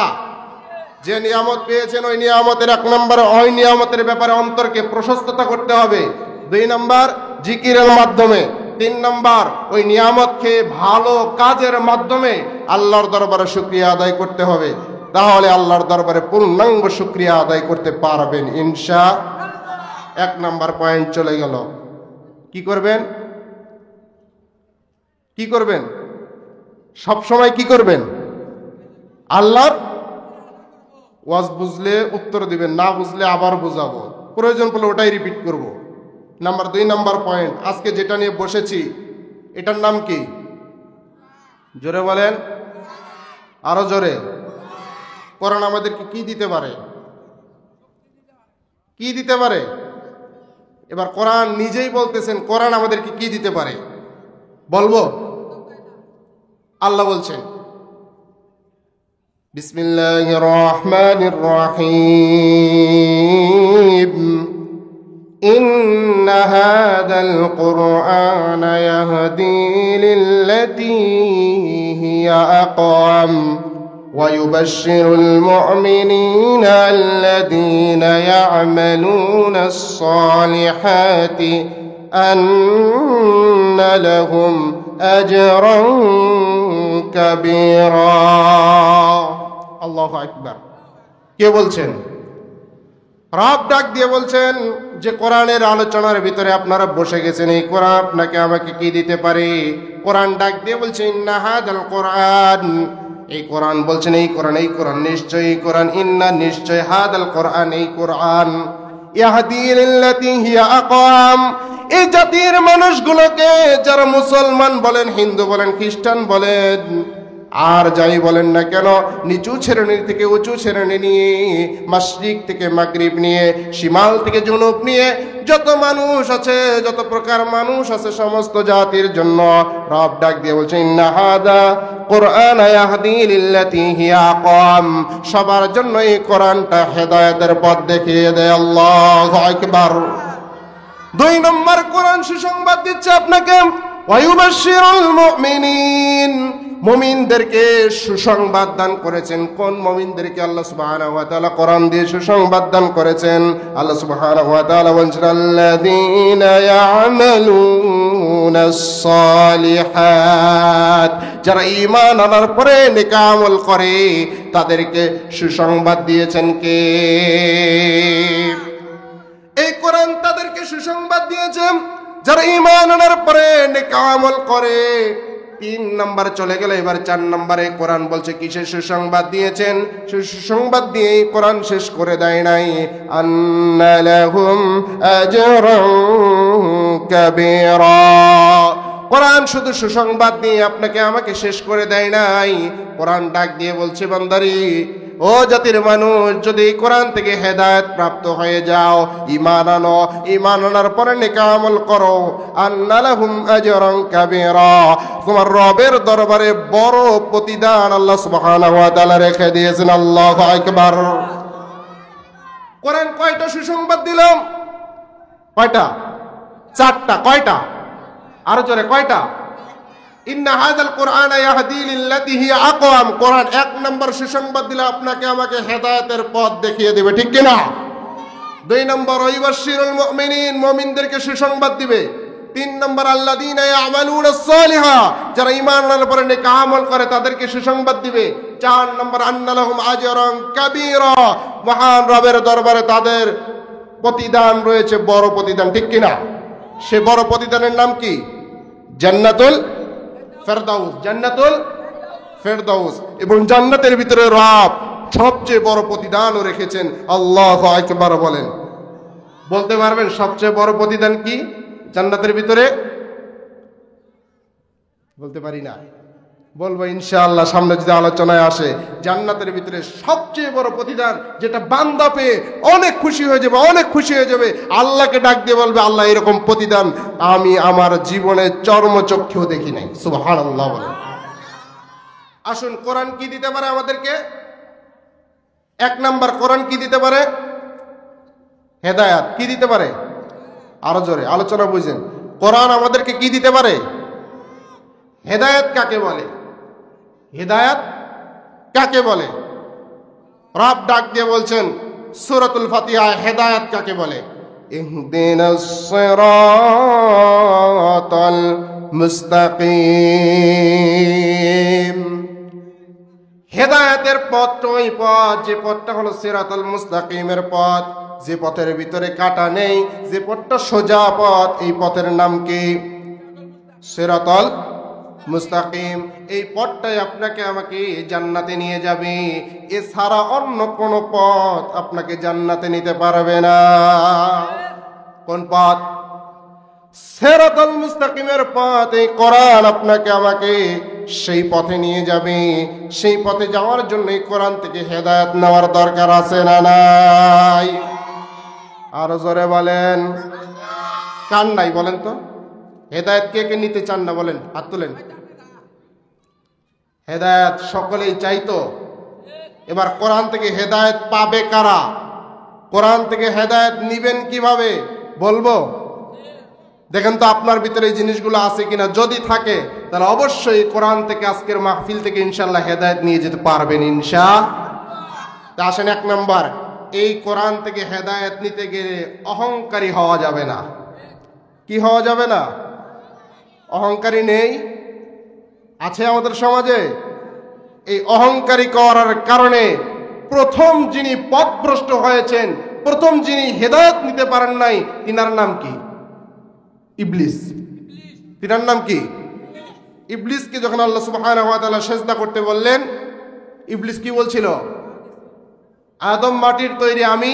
যে নিয়ামত পেয়েছেন ওই নিয়ামতের 1 নম্বর ওই নিয়ামতের ব্যাপারে অন্তরকে প্রশস্ততা করতে হবে, 2 নম্বর জিকিরের মাধ্যমে, 3 নম্বর ওই নিয়ামতকে ভালো কাজের মাধ্যমে আল্লাহর দরবারে শুকরিয়া আদায় করতে হবে। তাহলে আল্লাহর দরবারে পূর্ণাঙ্গ শুকরিয়া আদায় করতে পারবেন ইনশাআল্লাহ। 1 নম্বর পয়েন্ট চলে গেল। কি করবেন? কি করবেন? সব সময় কি করবেন? আল্লাহর ওয়াজ বুঝলে উত্তর দিবেন, না বুঝলে আবার বুঝাবো, প্রয়োজন পড়লে ওটাই রিপিট করব। 2 নম্বর পয়েন্ট আজকে যেটা নিয়ে বসেছি এটার নাম কি? জোরে বলেন, আরো জোরে। কোরআন আমাদেরকে কি দিতে পারে? কি দিতে পারে? এবার কোরআন নিজেই বলতেছেন কোরআন আমাদেরকে কি দিতে পারে, বলবো? আল্লাহ বলছেন বিসমিল্লাহির রহমানির রহিম ইন্না হাযাল কুরআনা ইয়াহদি লিল্লাতী হিয়া আকাম ويبشر المؤمنين الذين يعملون الصالحات أن لهم أجرا كبيرا الله أكبر। কে বলছেন? রব ডাক দিয়ে বলছেন যে কোরআনের আলোচনার ভিতরে আপনারা বসে গেছেন, এই কোরআন আপনাকে আমাকে কি দিতে পারে? কোরআন ডাক দিয়ে বলছে ইন্না হাযাল কুরআন, এই কোরআন বলছেন এই কোরআন নিশ্চয়ই এই কোরআন, ইন্না নিশ্চয়, হাদাল কোরআন এই কোরআন, ইয়াহদি লিল্লাতী হিয়া আকাম, এই জাতির মানুষগুলোকে যারা মুসলমান বলেন, হিন্দু বলেন, খ্রিস্টান বলেন, আর যাই বলেন না কেন, নিচু শ্রেণী থেকে উঁচু শ্রেণী নিয়ে, মাশরিক থেকে মাগরিব নিয়ে, শিমাল থেকে জুনুব নিয়ে যত মানুষ আছে, যত প্রকার মানুষ আছে, সমস্ত জাতির জন্য রব ডাক দিয়ে বলছে ইন্না হাদা কুরআন ইয়াহদি লিল্লাতী হিয়া আকাম, সবার জন্য এই কোরআনটা হেদায়েতের পথ দেখিয়ে দেয়। আল্লাহু আকবার। 2 নম্বর কোরআন সুসংবাদ দিচ্ছে আপনাকে, ওয়ায়ুবাশশিরুল মুমিনিন, মুমিনদেরকে সুসংবাদ দান করেছেন। কোন মুমিনদেরকে? আল্লাহ সুবহানাহু ওয়া তাআলা কোরআন দিয়ে সুসংবাদ দান করেছেন। আল্লাহ সুবহানাহু ওয়া তাআলা বলেন আল্লাযীনা ইয়া'মালুনাস সালিহাত, যারা ঈমান আনার পরে নেক আমল করে তাদেরকে সুসংবাদ দিয়েছেন কে? এই কোরআন তাদেরকে সুসংবাদ দিয়েছেন যারা ঈমান আনার পরে নেক আমল করে। 3 নম্বরে চলে গেল, এবার 4 নম্বরে কোরআন বলছে কিসের সুসংবাদ দিয়েছেন? সুসংবাদ দিয়ে কোরআন শেষ করে দেয় নাই, আন্না লাহুম আজরান কাবীরা। কোরআন শুধু সুসংবাদ দিয়ে আপনাকে আমাকে শেষ করে দেয় নাই, কোরআন ডাক দিয়ে বলছে বান্দারি, ও জাতির মানুষ, যদি কোরআন থেকে হেদায়েত প্রাপ্ত হয়ে যাও, ঈমান আনো, ঈমান আনার পরে নেক আমল করো, আন্না লাহুম আজরান কাবীরা, তোমার রবের দরবারে বড় প্রতিদান আল্লাহ সুবহানাহু ওয়া তাআলা রেখে দিয়েছেন। আল্লাহু আকবার। কোরআন কয়টা সুসংবাদ দিলাম? কয়টা? 4টা। কয়টা? আরো জোরে, কয়টা? ইন্না হাযাল কুরআনা ইয়াহদি লিল্লাতী হিয়া আকওয়াম, কোরআন 1 নম্বর সুসংবাদ দিলে আপনাকে আমাকে হেদায়েতের পথ দেখিয়ে দেবে, ঠিক কিনা? 2 নম্বর ওয়াইবাশশিরুল মুমিনিন, মুমিনদেরকে সুসংবাদ দিবে। 3 নম্বর আল্লাযীনা ইয়ামালুনাস সালিহাত, যারা ঈমান আনার পরে নেক আমল করে তাদেরকে সুসংবাদ দিবে। 4 নম্বর আন্না লাহুম আজরান কাবীরা, মহান রবের দরবারে তাদের প্রতিদান রয়েছে, বড় প্রতিদান, ঠিক কিনা? সে বড় প্রতিদানের নাম কি? জান্নাতুল ফেরদাউস। জান্নাতুল ফেরদাউস। এবং জান্নাতের ভিতরে রব সবচেয়ে বড় প্রতিদানও রেখেছেন। আল্লাহু আকবার বলেন। বলতে পারবেন সবচেয়ে বড় প্রতিদান কি জান্নাতের ভিতরে? বলতে পারি না, বলবো ইনশাআল্লাহ সামনে যদি আলোচনায় আসে। জান্নাতের ভিতরে সবচেয়ে বড় প্রতিদান, যেটা বান্দা পেয়ে অনেক খুশি হয়ে যাবে, অনেক খুশি হয়ে যাবে, আল্লাহকে ডাক দিয়ে বলবে, আল্লাহ এরকম প্রতিদান আমি আমার জীবনে চর্মচক্ষেও দেখি নাই। সুবহানাল্লাহ বলেন। আসুন, কোরআন কি দিতে পারে আমাদেরকে? 1 নাম্বার, কোরআন কি দিতে পারে? হেদায়াত। কি দিতে পারে? আরো জোরে আলোচনা বুঝেন। কোরআন আমাদেরকে কি দিতে পারে? হেদায়াত কাকে বলে? হেদায়াত কাকে বলে? রব ডাক দিয়ে বলছেন সূরাতুল ফাতিহায়, হেদায়াত কাকে বলে? ইহদিনাস সিরাতাল মুস্তাকিম। হেদায়েতের পথ ওই পথ, যে পথটা হলো সিরাতুল মুস্তাকিমের পথ, যে পথের ভিতরে কাঁটা নেই, যে পথটা সোজা পথ, এই পথের নাম কি? সিরাতুল মুস্তাকিম। এই পথটাই আপনাকে আমাকে জান্নাতে নিয়ে যাবে, এছাড়া অন্য কোনো পথ আপনাকে জান্নাতে নিতে পারবে না। কোন পথ? সিরাতুল মুস্তাকিমের পথ। এই কোরআন আপনাকে আমাকে সেই পথে নিয়ে যাবে। সেই পথে যাওয়ার জন্য এই কোরআন থেকে হেদায়েত নেওয়ার দরকার আছে না নাই? আরো জোরে বলেন। কার নাই বলেন তো? হেদায়েত কে কে নিতে চান না বলেন, হাত তুলেন। হেদায়েত সকলেই চাইতো। এবার কোরআন থেকে হেদায়েত পাবে কারা? কোরআন থেকে হেদায়েত নিবেন কিভাবে বলবো? দেখেন তো আপনার ভিতরে এই জিনিসগুলো আছে কিনা। যদি থাকে তাহলে অবশ্যই কোরআন থেকে, আজকের মাহফিল থেকে ইনশাআল্লাহ হেদায়েত নিয়ে যেতে পারবেন ইনশাআল্লাহ। আসেন 1 নাম্বার, এই কোরআন থেকে হেদায়েত নিতে গেলে অহংকারী হওয়া যাবে না। কি হওয়া যাবে না? অহংকারী নেই? আছে আমাদের সমাজে। এই অহংকারী করার কারণে প্রথম যিনি পথভ্রষ্ট হয়েছেন, প্রথম যিনি হেদায়েত নিতে পারেন নাই, তিনার নাম কি? ইবলিস। তিনার নাম কি? ইবলিসকে যখন আল্লাহ সুবহানাহু ওয়া তাআলা সিজদা করতে বললেন, ইবলিস কি বলছিল? আদম মাটির তৈরি, আমি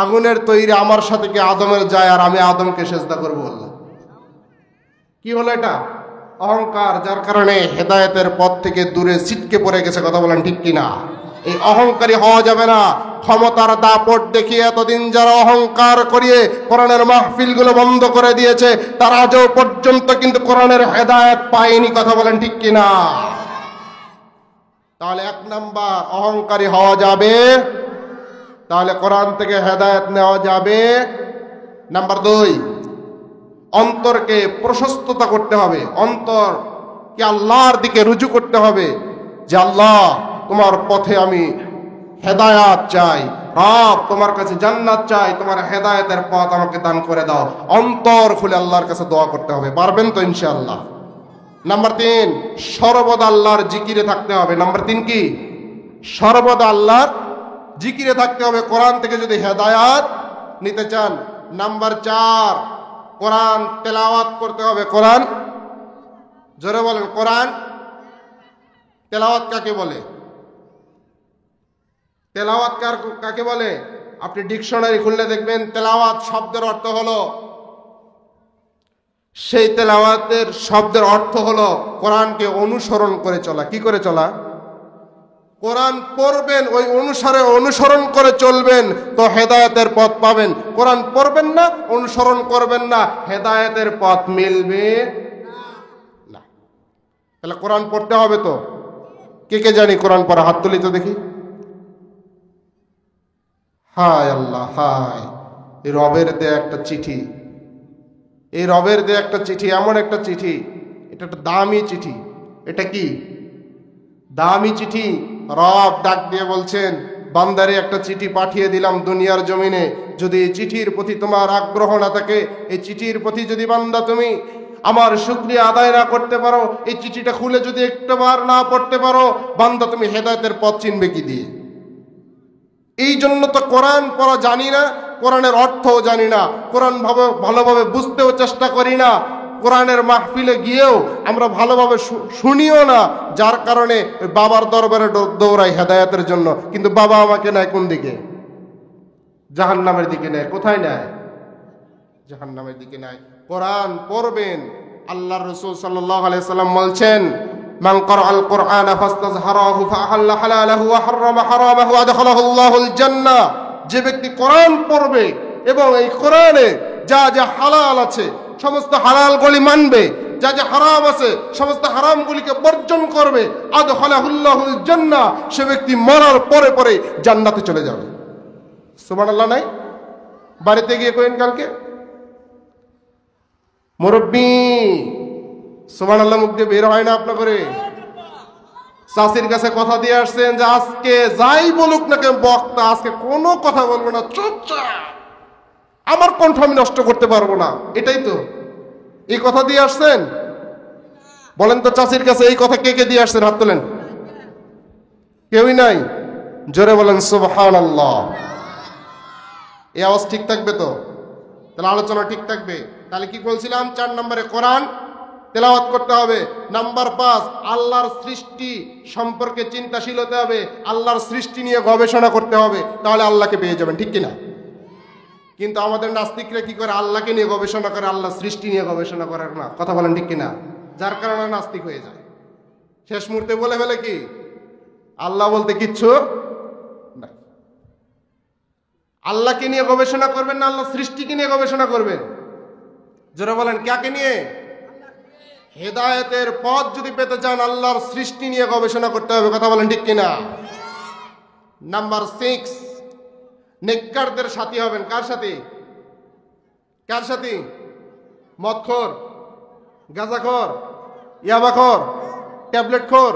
আগুনের তৈরি, আমার সাথে কি আদমের যায়, আর আমি আদমকে সিজদা করব বললাম। কি হলো এটা? অহংকার, যার কারণে হেদায়েতের পথ থেকে দূরে ছিটকে পড়ে গেছে। কথা বলেন ঠিক কিনা? এই অহংকারী হওয়া যাবে না। ক্ষমতার দাপট দেখিয়ে এতদিন যারা অহংকার করিয়ে কোরআনের মাহফিলগুলো বন্ধ করে দিয়েছে, তারা আজও পর্যন্ত কিন্তু কোরআনের হেদায়েত পায়নি। কথা বলেন ঠিক কিনা? তাহলে 1 নাম্বার, অহংকারী হওয়া যাবে, তাহলে কোরআন থেকে হেদায়েত নেওয়া যাবে। নাম্বার 2, অন্তরকে প্রশস্ততা করতে হবে। অন্তরকে আল্লাহর দিকে রুজু করতে হবে, যে আল্লাহ তোমার পথে আমি হেদায়াত চাই, রব তোমার কাছে জান্নাত চাই, তোমার হেদায়েতের পথ আমাকে দান করে দাও। অন্তর খুলে আল্লাহর কাছে দোয়া করতে হবে। পারবেন তো ইনশাআল্লাহ? নাম্বার 3, সর্বদা আল্লাহর জিকিরে থাকতে হবে। নাম্বার 3 কি? সর্বদা আল্লাহর জিকিরে থাকতে হবে কোরআন থেকে যদি হেদায়াত নিতে চান। নাম্বার 4, কোরআন তেলাওয়াত করতে হবে। কোরআন, জোরে বলেন, কোরআন তেলাওয়াত কাকে বলে? তেলাওয়াত কাকে বলে? আপনি ডিকশনারি খুললে দেখবেন তেলাওয়াত শব্দের অর্থ হলো, সেই তেলাওয়াতের শব্দের অর্থ হলো কোরআনকে অনুসরণ করে চলা। কি করে চলা? কোরআন পড়বেন, ওই অনুসারে অনুসরণ করে চলবেন, তো হেদায়েতের পথ পাবেন। কোরআন পড়বেন না, অনুসরণ করবেন না, হেদায়েতের পথ মিলবে না। তাহলে কোরআন পড়তে হবে তো। কে কে জানি কোরআন পড়া? হাত তুলি তো দেখি। হায় আল্লাহ, হায়! এই রবের দেয়া একটা চিঠি, এই রবের দেয়া একটা চিঠি, এমন একটা চিঠি, এটা একটা দামি চিঠি। এটা কি? দামি চিঠি। রব ডাক দিয়ে বলছেন, বান্দারে একটা চিঠি পাঠিয়ে দিলাম দুনিয়ার জমিনে, যদি এই চিঠির প্রতি তোমার আগ্রহ না থাকে, এই চিঠির প্রতি যদি বান্দা তুমি আমার শুকরিয়া আদায় না করতে পারো, এই চিঠিটা খুলে যদি একটাবার না পড়তে পারো, বান্দা তুমি হেদায়েতের পথ চিনবে কি দিয়ে? এই জন্য তো কোরআন পড়া জানি না, কোরআনের অর্থও জানি না, কোরআন ভালোভাবে বুঝতেও চেষ্টা করি না, কোরআনের মাহফিলে গিয়েও আমরা ভালোভাবে শুনিও না, যার কারণে বাবার দরবারে দৌড়াই হেদায়েতের জন্য। কিন্তু বাবা আমাকে নেয় কোন দিকে? জাহান্নামের দিকে নেয়। কোথায় নেয়? জাহান্নামের দিকে নেয়। কোরআন পড়বেন। আল্লাহর রাসূল সাল্লাল্লাহু আলাইহি সাল্লাম বলছেন, মান ক্বারাআল কুরআনা ফাস্তাযহারাহু ফাআহাল্লা হালালাহু ওয়া হাররামা হারামাহু আদখালাহু আল্লাহুল জান্নাহ। যে ব্যক্তি কোরআন পড়বে এবং এই কোরআনে যা যা হালাল আছে সমস্ত হালালগুলি মানবে, যা যা হারাম আছে সমস্ত হারামগুলিকে বর্জন করবে, আদখালাহু আল্লাহুল জান্নাহ, সে ব্যক্তি মরার পরে পরে জান্নাতে চলে যাবে। সুবহানাল্লাহ নাই? বাড়িতে গিয়ে কইন কালকে মুরব্বী সুবহানাল্লাহ মুখ দিয়ে বের হয় না আপনার করে। চাষির কাছে কথা দিয়ে আসছেন যে আজকে যাই বলুক না কেন বক্তা, আজকে কোনো কথা বলবো না, চুপচাপ, আমার কণ্ঠ আমি নষ্ট করতে পারবো না। এটাই তো এই কথা দিয়ে আসছেন? বলেন তো চাষির কাছে এই কথা কে কে দিয়ে আসছেন? হাত তোলেন। কেউই নাই? জোরে বলেন সুবহানাল্লাহ। এই আওয়াজ ঠিক থাকবে তো? তাহলে আলোচনা ঠিক থাকবে। তাহলে কি বলছিলাম? 4 নম্বরে কোরআন তেলাওয়াত করতে হবে। নাম্বার 5, আল্লাহর সৃষ্টি সম্পর্কে চিন্তাশীল হতে হবে, আল্লাহর সৃষ্টি নিয়ে গবেষণা করতে হবে, তাহলে আল্লাহকে পেয়ে যাবেন। ঠিক কিনা? কিন্তু আমাদের নাস্তিকরা কি করে? আল্লাহকে নিয়ে গবেষণা করে, আল্লাহ সৃষ্টি নিয়ে গবেষণা করে না। কথা বলেন ঠিক কিনা? যার কারণে নাস্তিক হয়ে যায়। শেষ মুহূর্তে বলে ফেলে কি আল্লাহ বলতে কিচ্ছু নাই। আল্লাহকে নিয়ে গবেষণা করবেন না আল্লাহ সৃষ্টিকে নিয়ে গবেষণা করবেন? যারা বলেন কাকে নিয়ে? হেদায়েতের পথ যদি পেতে চান আল্লাহর সৃষ্টি নিয়ে গবেষণা করতে হবে। কথা বলেন ঠিক কিনা? নাম্বার 6, নেককারদের সাথী হবেন। কার সাথী? কার সাথী? মদখোর, গাঁজাখোর, ইয়াবাখোর, ট্যাবলেটখোর,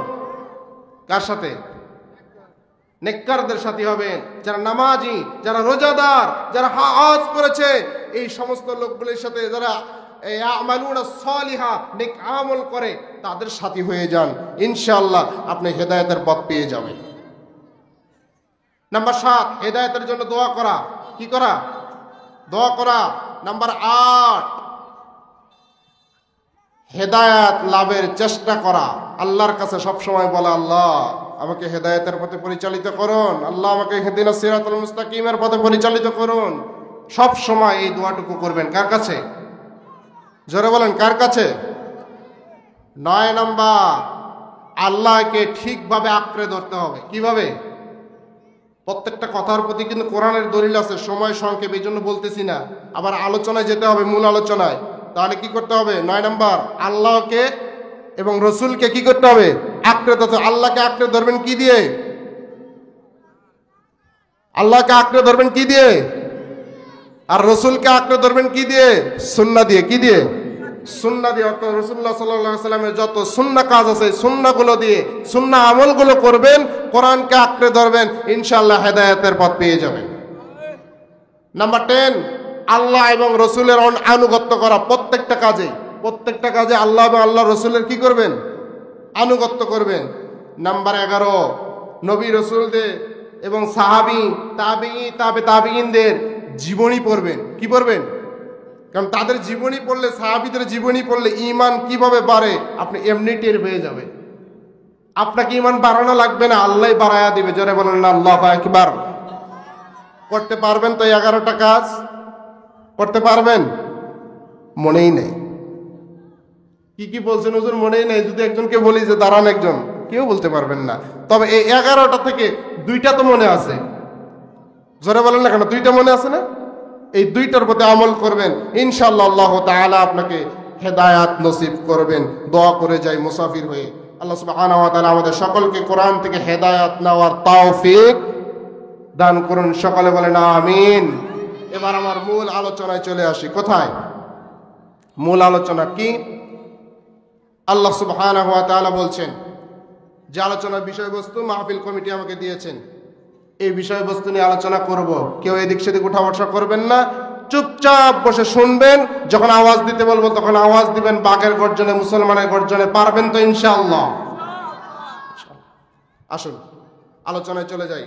কার সাথে? নেককারদের সাথী হবেন। যারা নামাজি, যারা রোজাদার, যারা হজ করেছে, এই সমস্ত লোকগুলির সাথে যারা আমালুনা সলিহা নেক আমল করে, তাদের সাথী হয়ে যান। ইনশাআল্লাহ আপনি হেদায়েতের পথ পেয়ে যাবেন। নাম্বার 7, হেদায়েতের জন্য দোয়া করা। কি করা? দোয়া করা। নাম্বার 8, হেদায়েত লাভের চেষ্টা করা। আল্লাহর কাছে সব সময় বলা, আল্লাহ আমাকে হেদায়েতের পথে পরিচালিত করুন, আল্লাহ আমাকে ইহদিনাস সিরাতাল মুস্তাকিমের পথে পরিচালিত করুন। সব সময় এই দোয়াটুকু করবেন। কার কাছে? জোরে বলেন কার কাছে? 9 নাম্বার, আল্লাহকে ঠিকভাবে আঁকড়ে ধরতে হবে। কিভাবে? প্রত্যেকটা কথার প্রতি কিন্তু কোরআনের দলিল আছে, সময় সংক্ষেপ এই জন্য বলতেছি না। আবার আলোচনায় যেতে হবে, মূল আলোচনায়। তাহলে কি করতে হবে? 9 নাম্বার, আল্লাহকে এবং রসুলকে কি করতে হবে? আঁকড়ে ধরতে। আল্লাহকে আঁকড়ে ধরবেন কি দিয়ে? আল্লাহকে আঁকড়ে ধরবেন কি দিয়ে? আর রসুলকে আঁকড়ে ধরবেন কি দিয়ে? সুন্নাহ দিয়ে। কি দিয়ে? সুন্নাহ দিয়ে। অর্থাৎ রাসূলুল্লাহ সাল্লাল্লাহু আলাইহি সাল্লামের যত সুন্নাহ কাজ আছে সুন্নাহগুলো দিয়ে, সুন্নাহ আমলগুলো করবেন, কোরআনকে আঁকড়ে ধরবেন, ইনশাআল্লাহ হেদায়েতের পথ পেয়ে যাবেন। নাম্বার 10, আল্লাহ এবং রসুলের আনুগত্য করা। প্রত্যেকটা কাজে আল্লাহ এবং আল্লাহ রসুলের কি করবেন? আনুগত্য করবেন। নাম্বার 11, নবী রসুলদের এবং সাহাবী, তাবেঈনদের জীবনী পড়বেন। কি পড়বেন? কারণ তাদের জীবনী পড়লে, সাহাবীদের জীবনী পড়লে ঈমান কিভাবে বাড়ে আপনি এমনি টের পেয়ে যাবেন। আপনাকে ঈমান বাড়ানো লাগবে না, আল্লাহই বাড়ায়া দিবে। জোরে বলেন না আল্লাহু আকবার। করতে পারবেন তো 11টা কাজ? করতে পারবেন? মনেই নেই। কি বলছেন হুজুর? মনেই নেই। যদি একজনকে বলি যে দাঁড়ান একজন, কেউ বলতে পারবেন না। তবে এই 11টা থেকে 2টা তো মনে আছে। জোরে বলেন না কেন? 2টা মনে আছে না? এই 2টার প্রতি আমল করবেন, ইনশাআল্লাহ আল্লাহ তাআলা আপনাকে হেদায়েত নসিব করবেন। দোয়া করে যাই মুসাফির হয়ে, আল্লাহ সুবহানাহু ওয়া তাআলা আমাদের সকলকে কোরআন থেকে হেদায়েত নেওয়ার তৌফিক দান করুন। সকলে বলেন আমিন। এবার আমার মূল আলোচনায় চলে আসি। কোথায়? মূল আলোচনা কি? আল্লাহ সুবহানাহু ওয়া তাআলা বলছেন যে আলোচনার বিষয়বস্তু মাহফিল কমিটি আমাকে দিয়েছেন, এই বিষয়বস্তু নিয়ে আলোচনা করব। কেউ এদিক সেদিক উঠা বসা করবেন না, চুপচাপ বসে শুনবেন। যখন আওয়াজ দিতে বলবো তখন আওয়াজ দিবেন বাঘের গর্জনে, মুসলমানের গর্জনে। পারবেন তো ইনশাআল্লাহ? আসুন আলোচনায় চলে যাই।